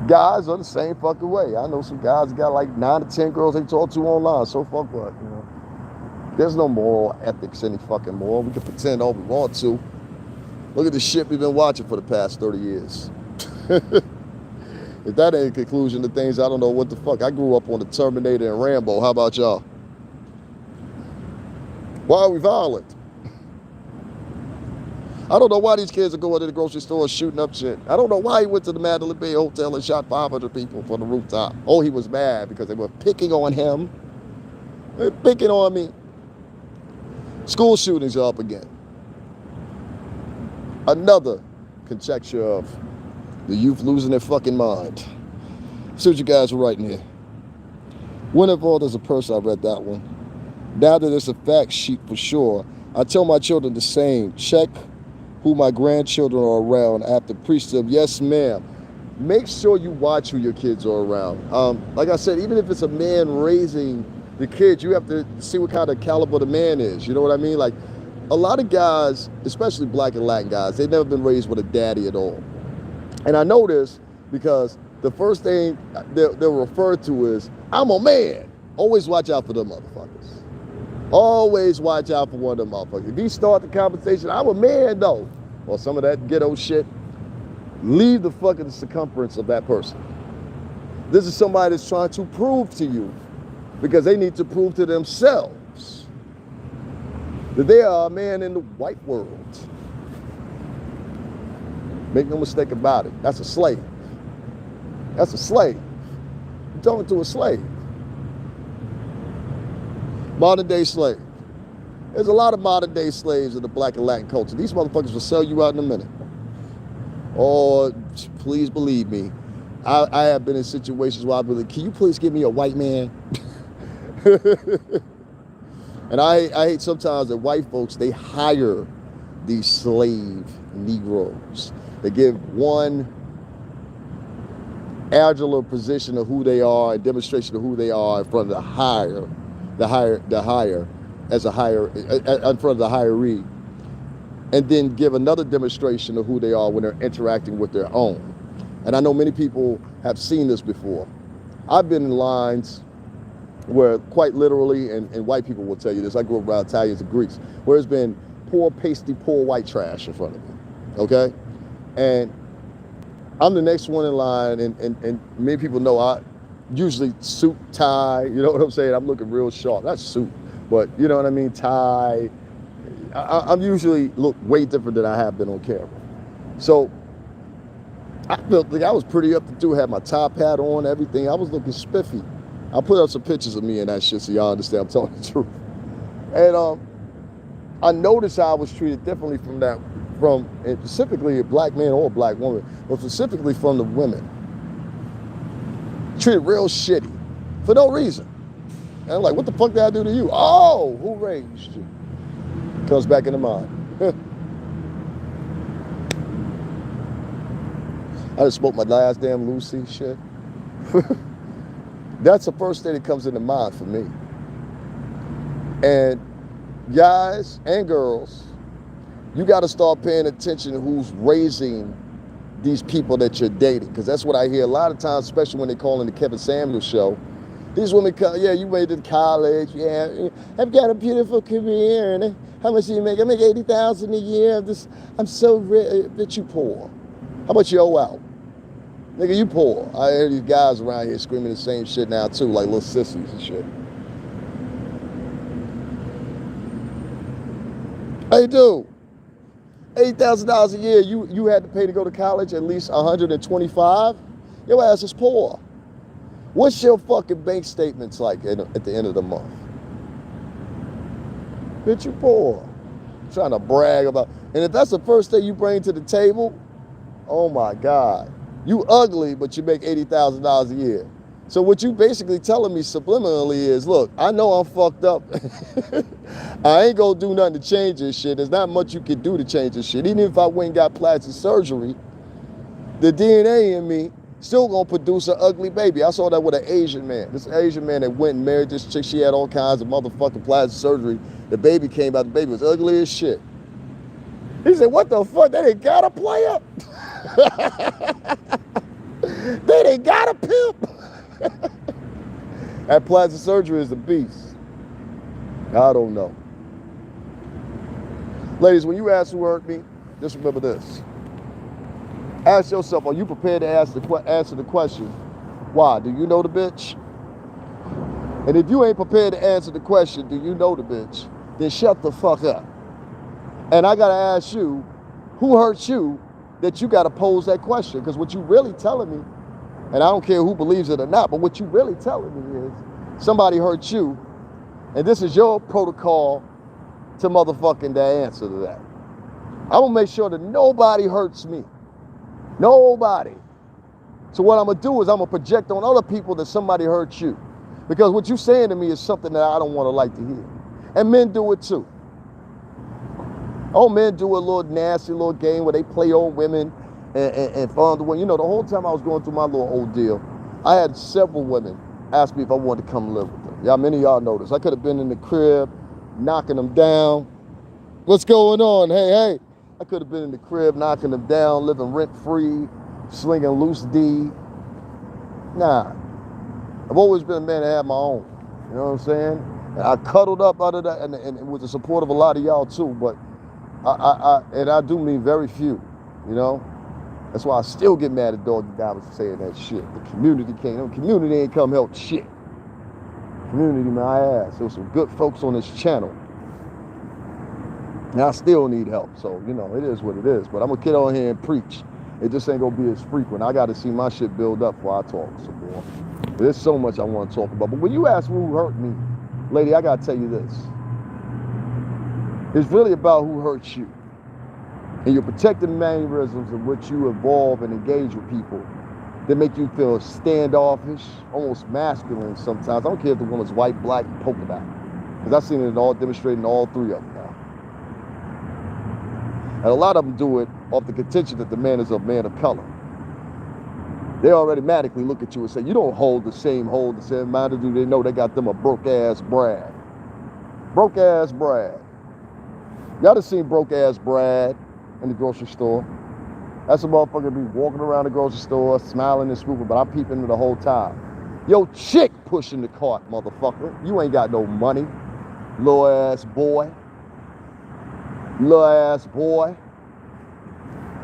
Guys are the same fucking way. I know some guys that got like 9 to 10 girls they talk to online, so fuck what, you know. There's no moral ethics any fucking more. We can pretend all we want to. Look at the shit we've been watching for the past 30 years. If that ain't a conclusion to things, I don't know what the fuck. I grew up on the Terminator and Rambo. How about y'all? Why are we violent? I don't know why these kids are going to the grocery store shooting up shit. I don't know why he went to the Mandalay Bay Hotel and shot 500 people from the rooftop. Oh, he was mad because they were picking on him. They're picking on me. School shootings are up again. Another conjecture of the youth losing their fucking mind. See what you guys are writing here. Winterval, there's a person, I read that one. Now that it's a fact sheet for sure, I tell my children the same. Check who my grandchildren are around after precept. Yes, ma'am. Make sure you watch who your kids are around. Like I said, even if it's a man raising the kids, you have to see what kind of caliber the man is. You know what I mean? Like, a lot of guys, especially black and Latin guys, they've never been raised with a daddy at all. And I know this because the first thing they'll refer to is, I'm a man. Always watch out for them motherfuckers. Always watch out for one of them motherfuckers. If you start the conversation, I'm a man though, or some of that ghetto shit, leave the fucking circumference of that person. This is somebody that's trying to prove to you, because they need to prove to themselves that they are a man in the white world. Make no mistake about it. That's a slave. That's a slave. You're talking to a slave. Modern day slave. There's a lot of modern day slaves in the black and Latin culture. These motherfuckers will sell you out in a minute. Oh, please believe me. I have been in situations where I've been like, can you please give me a white man? And I hate sometimes that white folks, they hire these slave Negroes. They give one adular position of who they are, a demonstration of who they are in front of in front of the hiree, and then give another demonstration of who they are when they're interacting with their own. And I know many people have seen this before. I've been in lines where quite literally, and white people will tell you this, I grew up around Italians and Greeks, where there's been poor, pasty, poor white trash in front of me, okay? And I'm the next one in line, and many people know Usually suit, tie, you know what I'm saying? I'm looking real sharp. Not suit, but you know what I mean? Tie. I'm usually look way different than I have been on camera. So I felt like I was pretty up to do, had my top hat on, everything. I was looking spiffy. I'll put up some pictures of me and that shit so y'all understand I'm telling the truth. And I noticed how I was treated differently from specifically a black man or a black woman, but specifically from the women. Treated real shitty for no reason. And I'm like, what the fuck did I do to you? Oh, who raised you? Comes back into mind. I just smoked my last damn Lucy shit. That's the first thing that comes into mind for me. And guys and girls, you got to start paying attention to who's raising these people that you're dating, because that's what I hear a lot of times, especially when they call in the Kevin Samuels show. These women come, yeah, you made it to college, yeah, I've got a beautiful career, and how much do you make? I make $80,000 a year. I'm so rich, but you poor. How much you owe out? Nigga, you poor. I hear these guys around here screaming the same shit now too, like little sissies and shit. Hey, dude, $80,000 a year, you had to pay to go to college, at least $125? Your ass is poor. What's your fucking bank statements like at the end of the month? Bitch, you poor. Trying to brag about, and if that's the first thing you bring to the table, oh my God. You ugly, but you make $80,000 a year. So what you basically telling me subliminally is, look, I know I'm fucked up. I ain't gonna do nothing to change this shit. There's not much you can do to change this shit. Even if I went and got plastic surgery, the DNA in me still gonna produce an ugly baby. I saw that with an Asian man. This Asian man that went and married this chick. She had all kinds of motherfucking plastic surgery. The baby came out. The baby was ugly as shit. He said, what the fuck? They didn't got a player? They didn't got a pimp? That plastic surgery is a beast. I don't know. Ladies, when you ask who hurt me, just remember this. Ask yourself, are you prepared to answer the question, why? Do you know the bitch? And if you ain't prepared to answer the question, do you know the bitch? Then shut the fuck up. And I gotta ask you, who hurt you that you gotta pose that question? Because what you really telling me, and I don't care who believes it or not, but what you really telling me is somebody hurt you, and this is your protocol to motherfucking answer to that. I'm gonna make sure that nobody hurts me. Nobody. So what I'm gonna do is I'm gonna project on other people that somebody hurt you. Because what you're saying to me is something that I don't wanna like to hear. And men do it too. Oh, men do a little nasty little game where they play on women and fun the women. You know, the whole time I was going through my little ordeal, I had several women ask me if I wanted to come live with them. Yeah, many of y'all know this. I could have been in the crib, knocking them down. What's going on? Hey. I could have been in the crib, knocking them down, living rent-free, slinging loose D. Nah. I've always been a man that had my own. You know what I'm saying? And I cuddled up out of that, and with the support of a lot of y'all too, but I do mean very few, you know? That's why I still get mad at Doggy Diamond for saying that shit. The community ain't come help shit. Community, my ass. There was some good folks on this channel. And I still need help, so, you know, it is what it is. But I'm gonna get on here and preach. It just ain't gonna be as frequent. I gotta see my shit build up before I talk some more. There's so much I wanna talk about. But when you ask who hurt me, lady, I gotta tell you this. It's really about who hurts you. And your protective mannerisms in which you evolve and engage with people that make you feel standoffish, almost masculine sometimes. I don't care if the woman's white, black, polka dot. Because I've seen it all demonstrated in all three of them now. And a lot of them do it off the contention that the man is a man of color. They automatically look at you and say, you don't hold the same amount of do they know they got them a broke-ass Brad. Broke-ass Brad. Y'all done seen broke-ass Brad in the grocery store. That's a motherfucker be walking around the grocery store, smiling and swooping, but I'm peeping the whole time. Yo, chick pushing the cart, motherfucker. You ain't got no money, little ass boy. Little ass boy.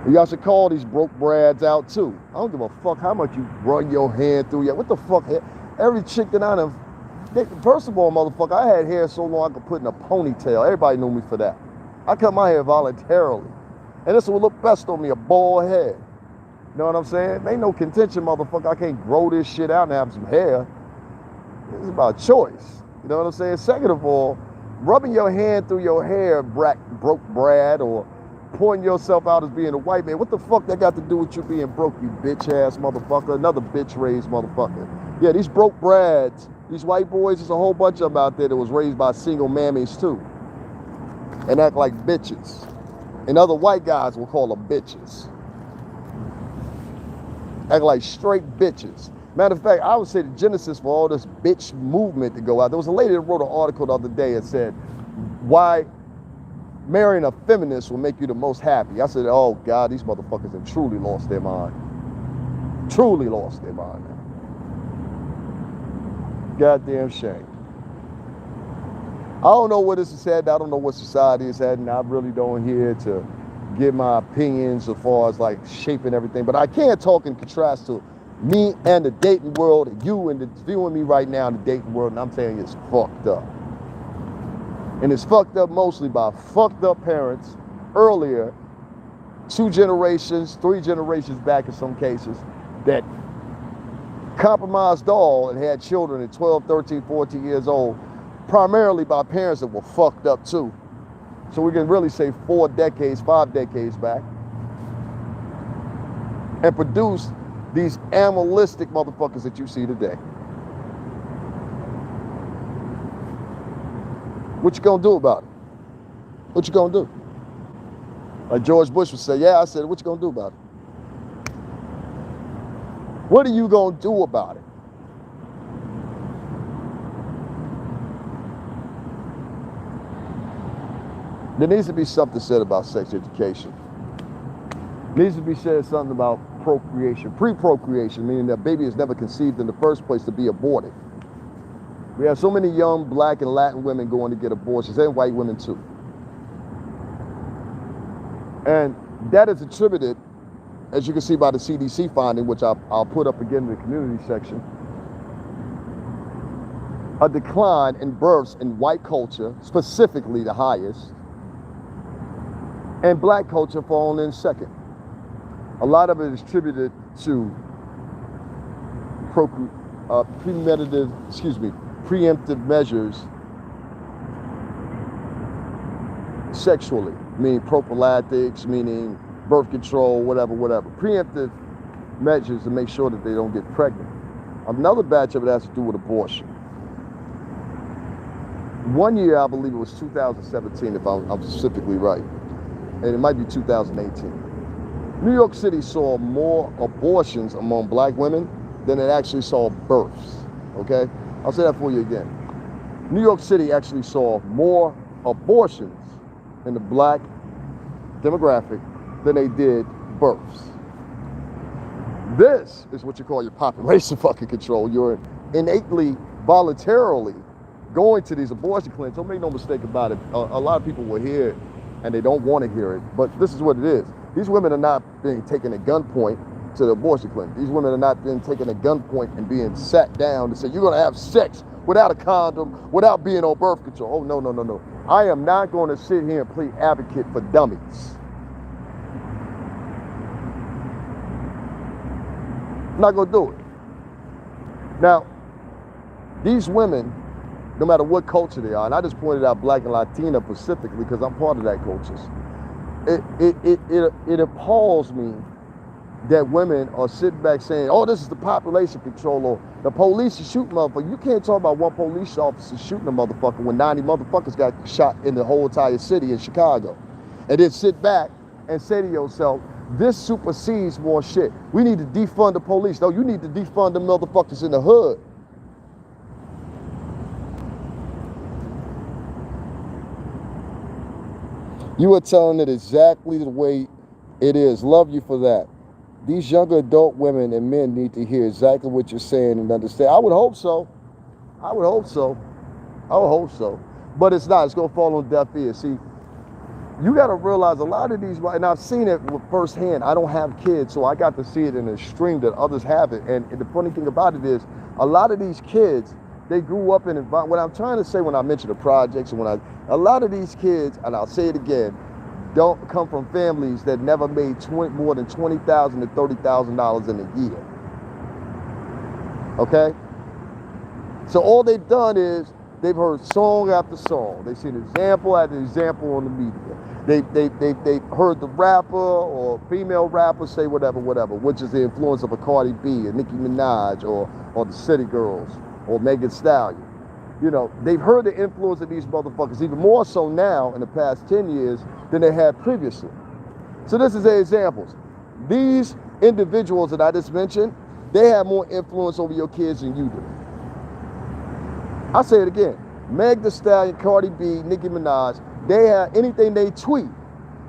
Y'all should call these broke brads out too. I don't give a fuck how much you run your hand through your, what the fuck? Every chick that I done, first of all, motherfucker, I had hair so long I could put in a ponytail. Everybody knew me for that. I cut my hair voluntarily. And this would look best on me, a bald head. You know what I'm saying? Ain't no contention, motherfucker. I can't grow this shit out and have some hair. It's about choice. You know what I'm saying? Second of all, rubbing your hand through your hair, broke Brad, or pointing yourself out as being a white man, what the fuck that got to do with you being broke, you bitch ass motherfucker? Another bitch raised motherfucker. Yeah, these broke Brads, these white boys, there's a whole bunch of them out there that was raised by single mammies too, and act like bitches. And other white guys will call them bitches. Act like straight bitches. Matter of fact, I would say the genesis for all this bitch movement to go out. There was a lady that wrote an article the other day and said, why marrying a feminist will make you the most happy. I said, oh God, these motherfuckers have truly lost their mind. Truly lost their mind, man. Goddamn shame. I don't know what this is heading. I don't know what society is heading. I really don't here to give my opinions as far as like shaping everything. But I can talk and contrast to me and the dating world, and you and the viewing me right now in the dating world, and I'm saying it's fucked up. And it's fucked up mostly by fucked up parents earlier, 2 generations, 3 generations back in some cases, that compromised all and had children at 12, 13, 14 years old, primarily by parents that were fucked up too. So we can really say 4 decades, 5 decades back, and produced these animalistic motherfuckers that you see today. What you gonna do about it? What you gonna do? Like George Bush would say, yeah, I said, what you gonna do about it? What are you gonna do about it? There needs to be something said about sex education. There needs to be said something about procreation, pre-procreation, meaning that baby is never conceived in the first place to be aborted. We have so many young black and Latin women going to get abortions, and white women too. And that is attributed, as you can see by the CDC finding, which I'll put up again in the community section, a decline in births in white culture, specifically the highest, and black culture falling in second. A lot of it is attributed to preemptive measures sexually, meaning prophylactics, meaning birth control, whatever. Preemptive measures to make sure that they don't get pregnant. Another batch of it has to do with abortion. One year, I believe it was 2017, if I'm specifically right, and it might be 2018. New York City saw more abortions among black women than it actually saw births, okay? I'll say that for you again. New York City actually saw more abortions in the black demographic than they did births. This is what you call your population fucking control. You're innately, voluntarily going to these abortion clinics. Don't make no mistake about it. A lot of people will hear it and they don't want to hear it, but this is what it is. These women are not being taken at gunpoint to the abortion clinic. These women are not being taken at gunpoint and being sat down to say, you're going to have sex without a condom, without being on birth control. Oh, no. I am not going to sit here and play advocate for dummies. I'm not going to do it. Now, these women, no matter what culture they are, and I just pointed out black and Latina specifically because I'm part of that culture, it appalls me that women are sitting back saying, oh, this is the population control, or the police are shooting motherfuckers. You can't talk about one police officer shooting a motherfucker when 90 motherfuckers got shot in the whole entire city in Chicago. And then sit back and say to yourself, this supersedes more shit. We need to defund the police. No, you need to defund the motherfuckers in the hood. You are telling it exactly the way it is. Love you for that. These younger adult women and men need to hear exactly what you're saying and understand. I would hope so. I would hope so. But it's not. It's going to fall on deaf ears. See, You got to realize a lot of these, and I've seen it firsthand. I don't have kids, so I got to see it in an extreme that others have it. And the funny thing about it is, a lot of these kids, they grew up in what I'm trying to say when I mention the projects, and a lot of these kids, and I'll say it again, don't come from families that never made more than $20,000 to $30,000 in a year. Okay? So all they've done is they've heard song after song. They've seen example after example on the media. They heard the rapper or female rapper say whatever, which is the influence of a Cardi B, a Nicki Minaj, or the City Girls, or Megan Thee Stallion. You know, they've heard the influence of these motherfuckers even more so now in the past 10 years than they had previously. So this is the examples. These individuals that I just mentioned, they have more influence over your kids than you do. I'll say it again. Meg Thee Stallion, Cardi B, Nicki Minaj, they have anything they tweet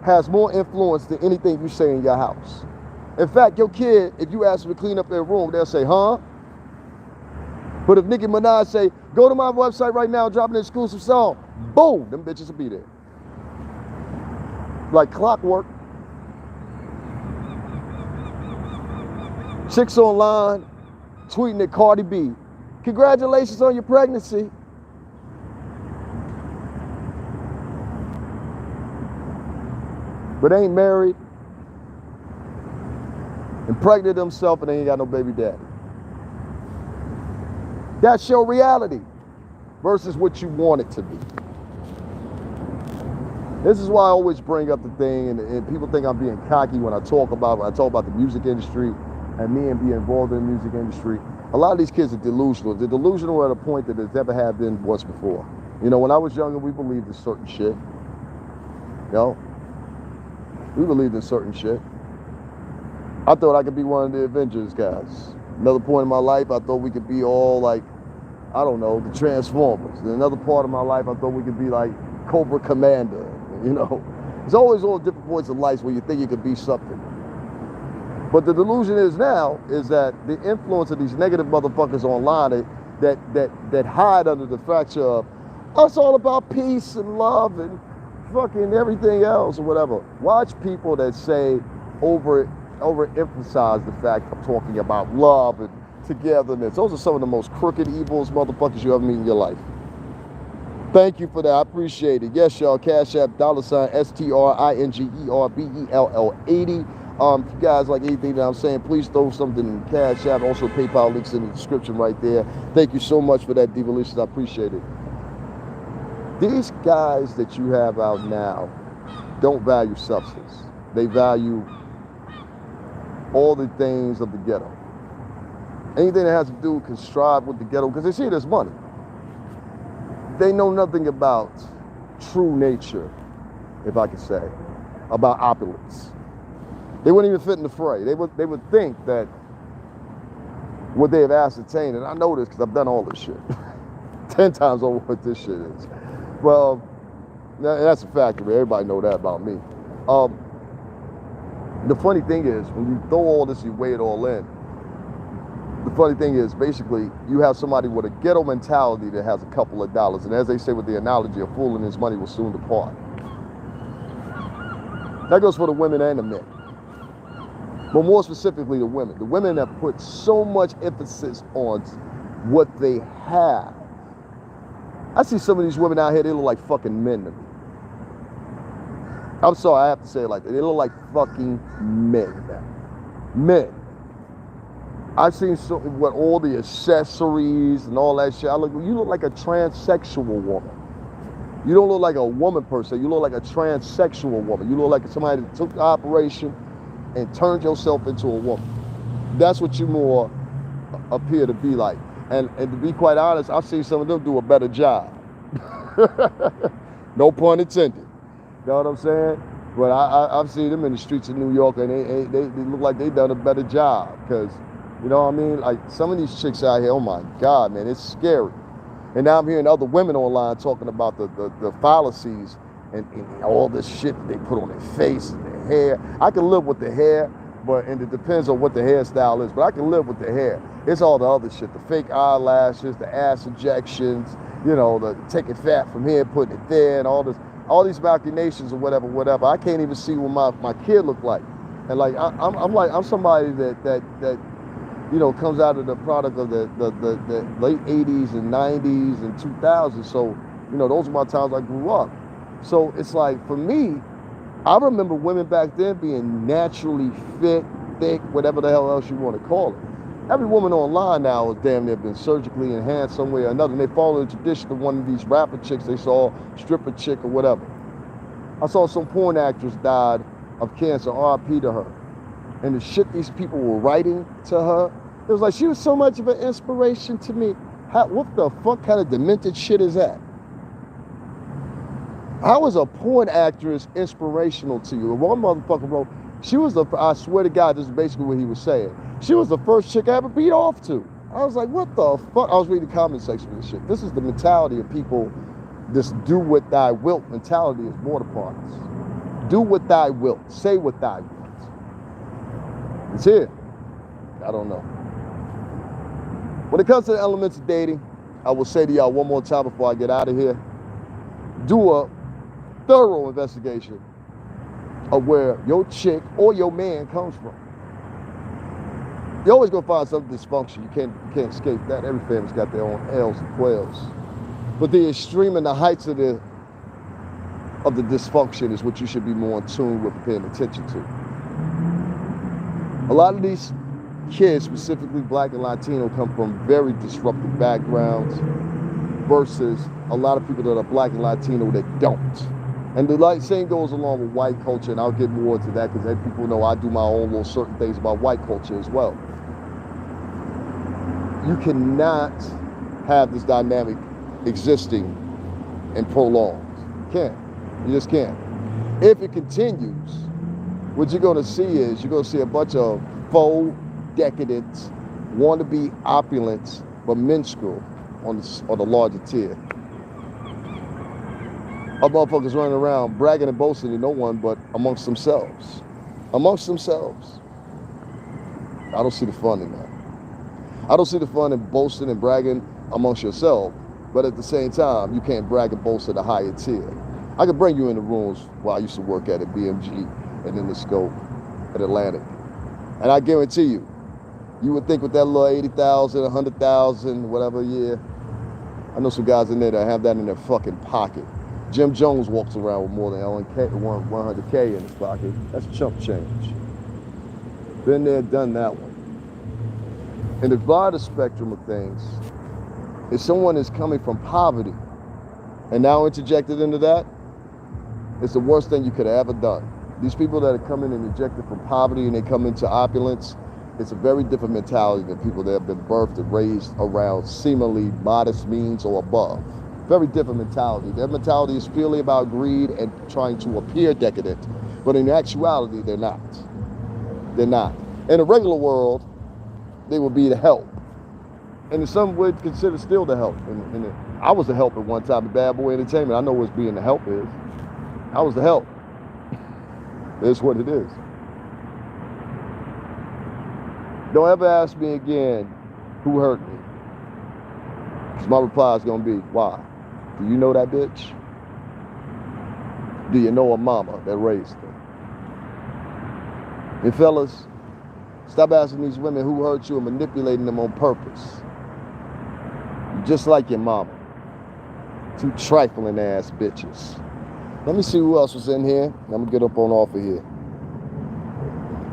has more influence than anything you say in your house. In fact, your kid, if you ask them to clean up their room, they'll say, huh? But if Nicki Minaj say, go to my website right now, drop an exclusive song, boom, them bitches will be there. Like clockwork. Chicks online tweeting at Cardi B, congratulations on your pregnancy. But ain't married, impregnated themselves, and they ain't got no baby daddy. That's your reality versus what you want it to be. This is why I always bring up the thing, and people think I'm being cocky when I talk about the music industry and me and being involved in the music industry. A lot of these kids are delusional. They're delusional at a point that there's never have been once before. You know, when I was younger, we believed in certain shit. You know? We believed in certain shit. I thought I could be one of the Avengers guys. Another point in my life, I thought we could be all like, I don't know, the Transformers. And another part of my life, I thought we could be like Cobra Commander, you know. There's always all different points of life where you think you could be something. But the delusion is now, is that the influence of these negative motherfuckers online that hide under the fracture of, oh, it's all about peace and love and fucking everything else or whatever. Watch people that say overemphasize the fact of talking about love and togetherness. Those are some of the most crooked, evil motherfuckers you ever meet in your life. Thank you for that. I appreciate it. Yes, y'all. Cash App, $STRINGERBELL80. If you guys like anything that I'm saying, please throw something in the Cash App. Also, PayPal links in the description right there. Thank you so much for that, Divalicious. I appreciate it. These guys that you have out now don't value substance. They value all the things of the ghetto. Anything that has to do with contrive with the ghetto, because they see it as money. They know nothing about true nature, if I could say, about opulence. They wouldn't even fit in the fray. They would think that what they have ascertained, and I know this because I've done all this shit, 10 times over what this shit is. Well, that's a fact. Everybody know that about me. The funny thing is, when you throw all this, you weigh it all in. The funny thing is, basically, you have somebody with a ghetto mentality that has a couple of dollars. And as they say with the analogy, a fool and his money will soon depart. That goes for the women and the men. But more specifically, the women. The women that put so much emphasis on what they have. I see some of these women out here, they look like fucking men to me. I'm sorry, I have to say it like that. They look like fucking men. Men. I've seen what all the accessories and all that shit. You look like a transsexual woman. You don't look like a woman per se. You look like a transsexual woman. You look like somebody that took the operation and turned yourself into a woman. That's what you more appear to be like. And to be quite honest, I've seen some of them do a better job. No pun intended. You know what I'm saying? But I've seen them in the streets of New York, and they look like they done a better job. Because, you know what I mean? Like, some of these chicks out here, oh my God, man, it's scary. And now I'm hearing other women online talking about the fallacies and all this shit that they put on their face and their hair. I can live with the hair, and it depends on what the hairstyle is, but I can live with the hair. It's all the other shit, the fake eyelashes, the ass injections, you know, the taking fat from here, putting it there, and all this. all these machinations or whatever. I can't even see what my kid look like. And like I'm somebody that you know comes out of the product of the late 80s and 90s and 2000s. So you know those are my times I grew up. So it's like for me, I remember women back then being naturally fit, thick, whatever the hell else you want to call it. Every woman online now has damn near been surgically enhanced some way or another, and they follow the tradition of one of these rapper chicks they saw, stripper chick or whatever. I saw some porn actress died of cancer, RIP to her. And the shit these people were writing to her, it was like she was so much of an inspiration to me. What the fuck kind of demented shit is that? How is a porn actress inspirational to you? One motherfucker wrote, she was the, I swear to God, this is basically what he was saying. She was the first chick I ever beat off to. I was like, what the fuck? I was reading the comment section of this shit. This is the mentality of people, this do what thy wilt mentality is born upon us. Do what thy wilt. Say what thy wilt. It's here. I don't know. When it comes to the elements of dating, I will say to y'all one more time before I get out of here, do a thorough investigation of where your chick or your man comes from. You're always gonna find some dysfunction. You can't escape that. Every family's got their own L's and quails. But the extreme and the heights of the dysfunction is what you should be more in tune with and paying attention to. A lot of these kids, specifically Black and Latino, come from very disruptive backgrounds versus a lot of people that are Black and Latino that don't. And the same goes along with white culture, and I'll get more into that because people know I do my own little certain things about white culture as well. You cannot have this dynamic existing and prolonged. You can't. You just can't. If it continues, what you're going to see is you're going to see a bunch of faux decadence, wannabe opulence, but minstrel on the larger tier. Our motherfuckers running around bragging and boasting to no one but amongst themselves. Amongst themselves. I don't see the fun in that. I don't see the fun in boasting and bragging amongst yourself, but at the same time, you can't brag and boast at a higher tier. I could bring you in the rooms where I used to work at BMG and in the Scope at Atlantic. And I guarantee you, you would think with that little 80,000, 100,000, whatever a year, I know some guys in there that have that in their fucking pocket. Jim Jones walks around with more than 100K in his pocket. That's chump change. Been there, done that one. In the broader spectrum of things, if someone is coming from poverty and now interjected into that, it's the worst thing you could have ever done. These people that are coming and injected from poverty and they come into opulence, it's a very different mentality than people that have been birthed and raised around seemingly modest means or above. Very different mentality. Their mentality is purely about greed and trying to appear decadent, but in actuality, they're not. They're not. In the regular world, they would be the help. And some would consider still the help. And I was the help at one time at Bad Boy Entertainment. I know what being the help is. I was the help. It's what it is. Don't ever ask me again who hurt me. Because my reply is going to be, why? Do you know that bitch? Do you know a mama that raised her? And fellas, stop asking these women who hurt you and manipulating them on purpose. You're just like your mama. Two trifling ass bitches. Let me see who else was in here. I'm going to get up on off of here.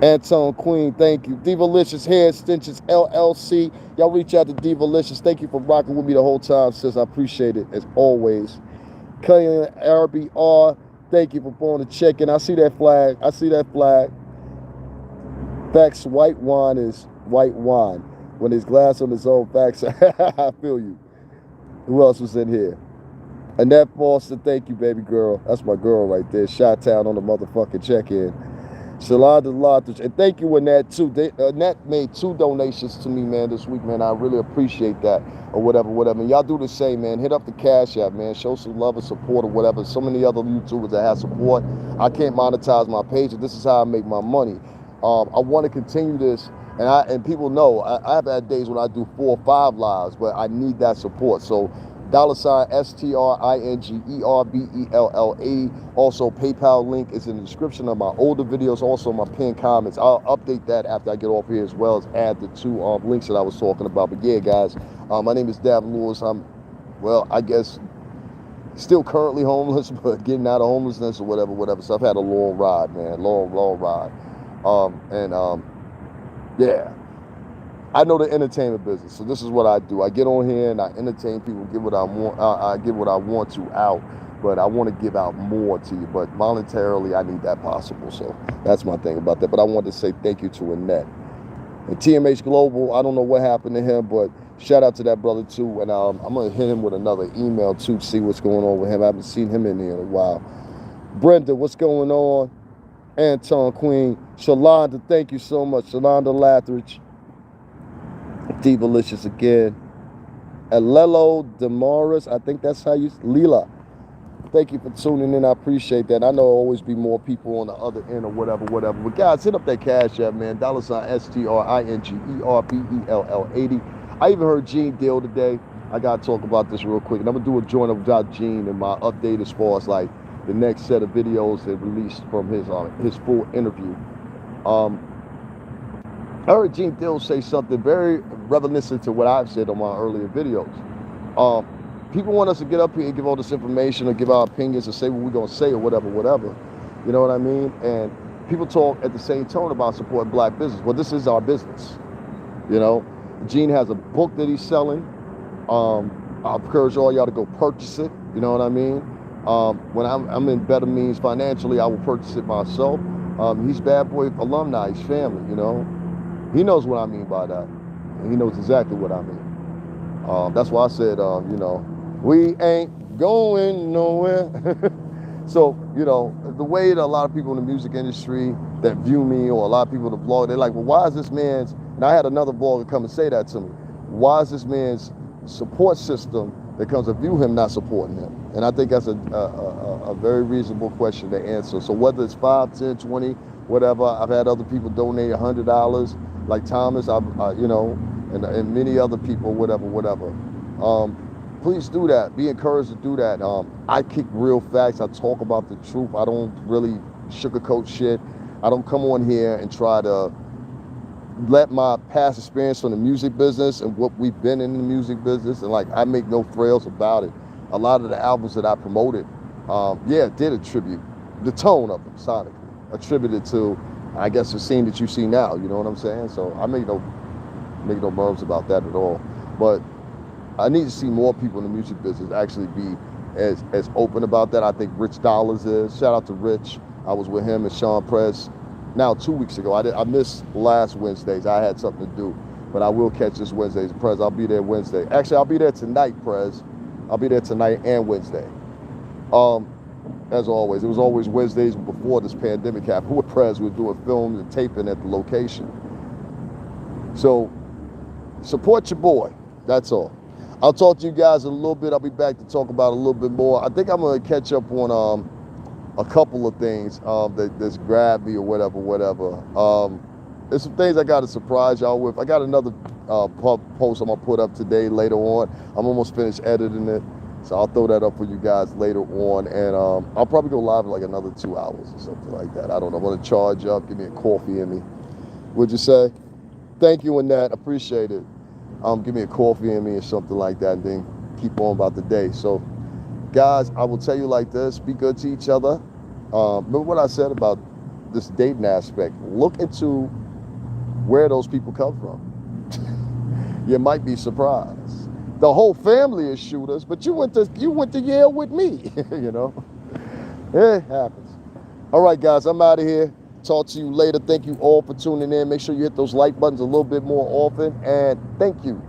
Anton Queen, thank you. Divalicious Hair Extensions LLC. Y'all reach out to Divalicious. Thank you for rocking with me the whole time, sis. I appreciate it as always. Cullinan RBR, thank you for pulling the check in. I see that flag. I see that flag. Facts, white wine is white wine. When there's glass on its own, facts. I feel you. Who else was in here? Annette Foster, thank you, baby girl. That's my girl right there. Shot-town on the motherfucking check-in. Shalanda Lathrich, and thank you, Annette, too. Annette made 2 donations to me, man, this week, man. I really appreciate that, or whatever. And y'all do the same, man. Hit up the Cash App, man. Show some love and support, or whatever. So many other YouTubers that have support. I can't monetize my page, and this is how I make my money. I want to continue this, and people know I have had days when I do 4 or 5 lives, but I need that support. So $STRINGERBELLE. Also, PayPal link is in the description of my older videos, also my pinned comments. I'll update that after I get off here, as well as add the two links that I was talking about. But yeah, guys, my name is Davin Lewis. I'm, well, I guess still currently homeless, but getting out of homelessness or whatever. So I've had a long ride, man, long ride. Yeah. I know the entertainment business, so this is what I do. I get on here and I entertain people, give what I want. I give what I want to out, but I want to give out more to you. But monetarily, I need that possible. So that's my thing about that. But I wanted to say thank you to Annette and TMH Global. I don't know what happened to him, but shout out to that brother too. And I'm gonna hit him with another email too to see what's going on with him. I haven't seen him in here in a while. Brenda, what's going on? Anton Queen, Shalonda, thank you so much. Shalonda Lathridge. Divalicious again. Alelo Demaris, I think that's how you, Leela. Thank you for tuning in. I appreciate that. I know there'll always be more people on the other end or whatever. But guys, hit up that Cash App, man. $STRINGERBELL80. I even heard Gene Deal today. I gotta talk about this real quick. And I'm gonna do a joint about Gene and my update as far as like the next set of videos that released from his full interview. I heard Gene Deal say something very reminiscent to what I've said on my earlier videos. People want us to get up here and give all this information or give our opinions or say what we're going to say or whatever. You know what I mean? And people talk at the same tone about supporting black business. Well, this is our business. You know, Gene has a book that he's selling. I encourage all y'all to go purchase it. You know what I mean? When I'm in better means financially, I will purchase it myself. He's Bad Boy alumni, he's family, you know. He knows what I mean by that. And he knows exactly what I mean. That's why I said, you know, we ain't going nowhere. So, you know, the way that a lot of people in the music industry that view me, or a lot of people in the blog, they're like, well, why is this man's, and I had another blogger come and say that to me, why is this man's support system that comes to view him not supporting him? And I think that's a very reasonable question to answer. So whether it's 5, 10, 20, whatever, I've had other people donate $100, like Thomas, you know, and many other people, whatever. Please do that. Be encouraged to do that. I kick real facts. I talk about the truth. I don't really sugarcoat shit. I don't come on here and try to let my past experience from the music business and what we've been in the music business, and like I make no frills about it. A lot of the albums that I promoted, yeah, did attribute the tone of them sonically, attributed to, I guess, the scene that you see now. You know what I'm saying? So I make no murmurs about that at all. But I need to see more people in the music business actually be as open about that. I think Rich Dollars is. Shout out to Rich. I was with him and Sean Press now 2 weeks ago. I missed last Wednesdays. I had something to do, but I will catch this Wednesday's Prez. I'll be there Wednesday. Actually, I'll be there tonight, Prez. I'll be there tonight and Wednesday. As always, it was always Wednesdays before this pandemic happened. With Prez, we were doing films and taping at the location. So support your boy. That's all. I'll talk to you guys in a little bit. I'll be back to talk about a little bit more. I think I'm going to catch up on a couple of things that's grabbed me or whatever. There's some things I got to surprise y'all with. I got another post I'm going to put up today later on. I'm almost finished editing it, so I'll throw that up for you guys later on. And I'll probably go live in like another 2 hours or something like that. I don't know. I'm going to charge up, give me a coffee in me. Would you say? Thank you, Annette. Appreciate it. Give me a coffee in me or something like that, and then keep on about the day. So, guys, I will tell you like this: be good to each other. Remember what I said about this dating aspect. Look into where those people come from. You might be surprised. The whole family is shooters, but you went to Yale with me. You know, it happens. All right, guys, I'm out of here. Talk to you later. Thank you all for tuning in. Make sure you hit those like buttons a little bit more often. And thank you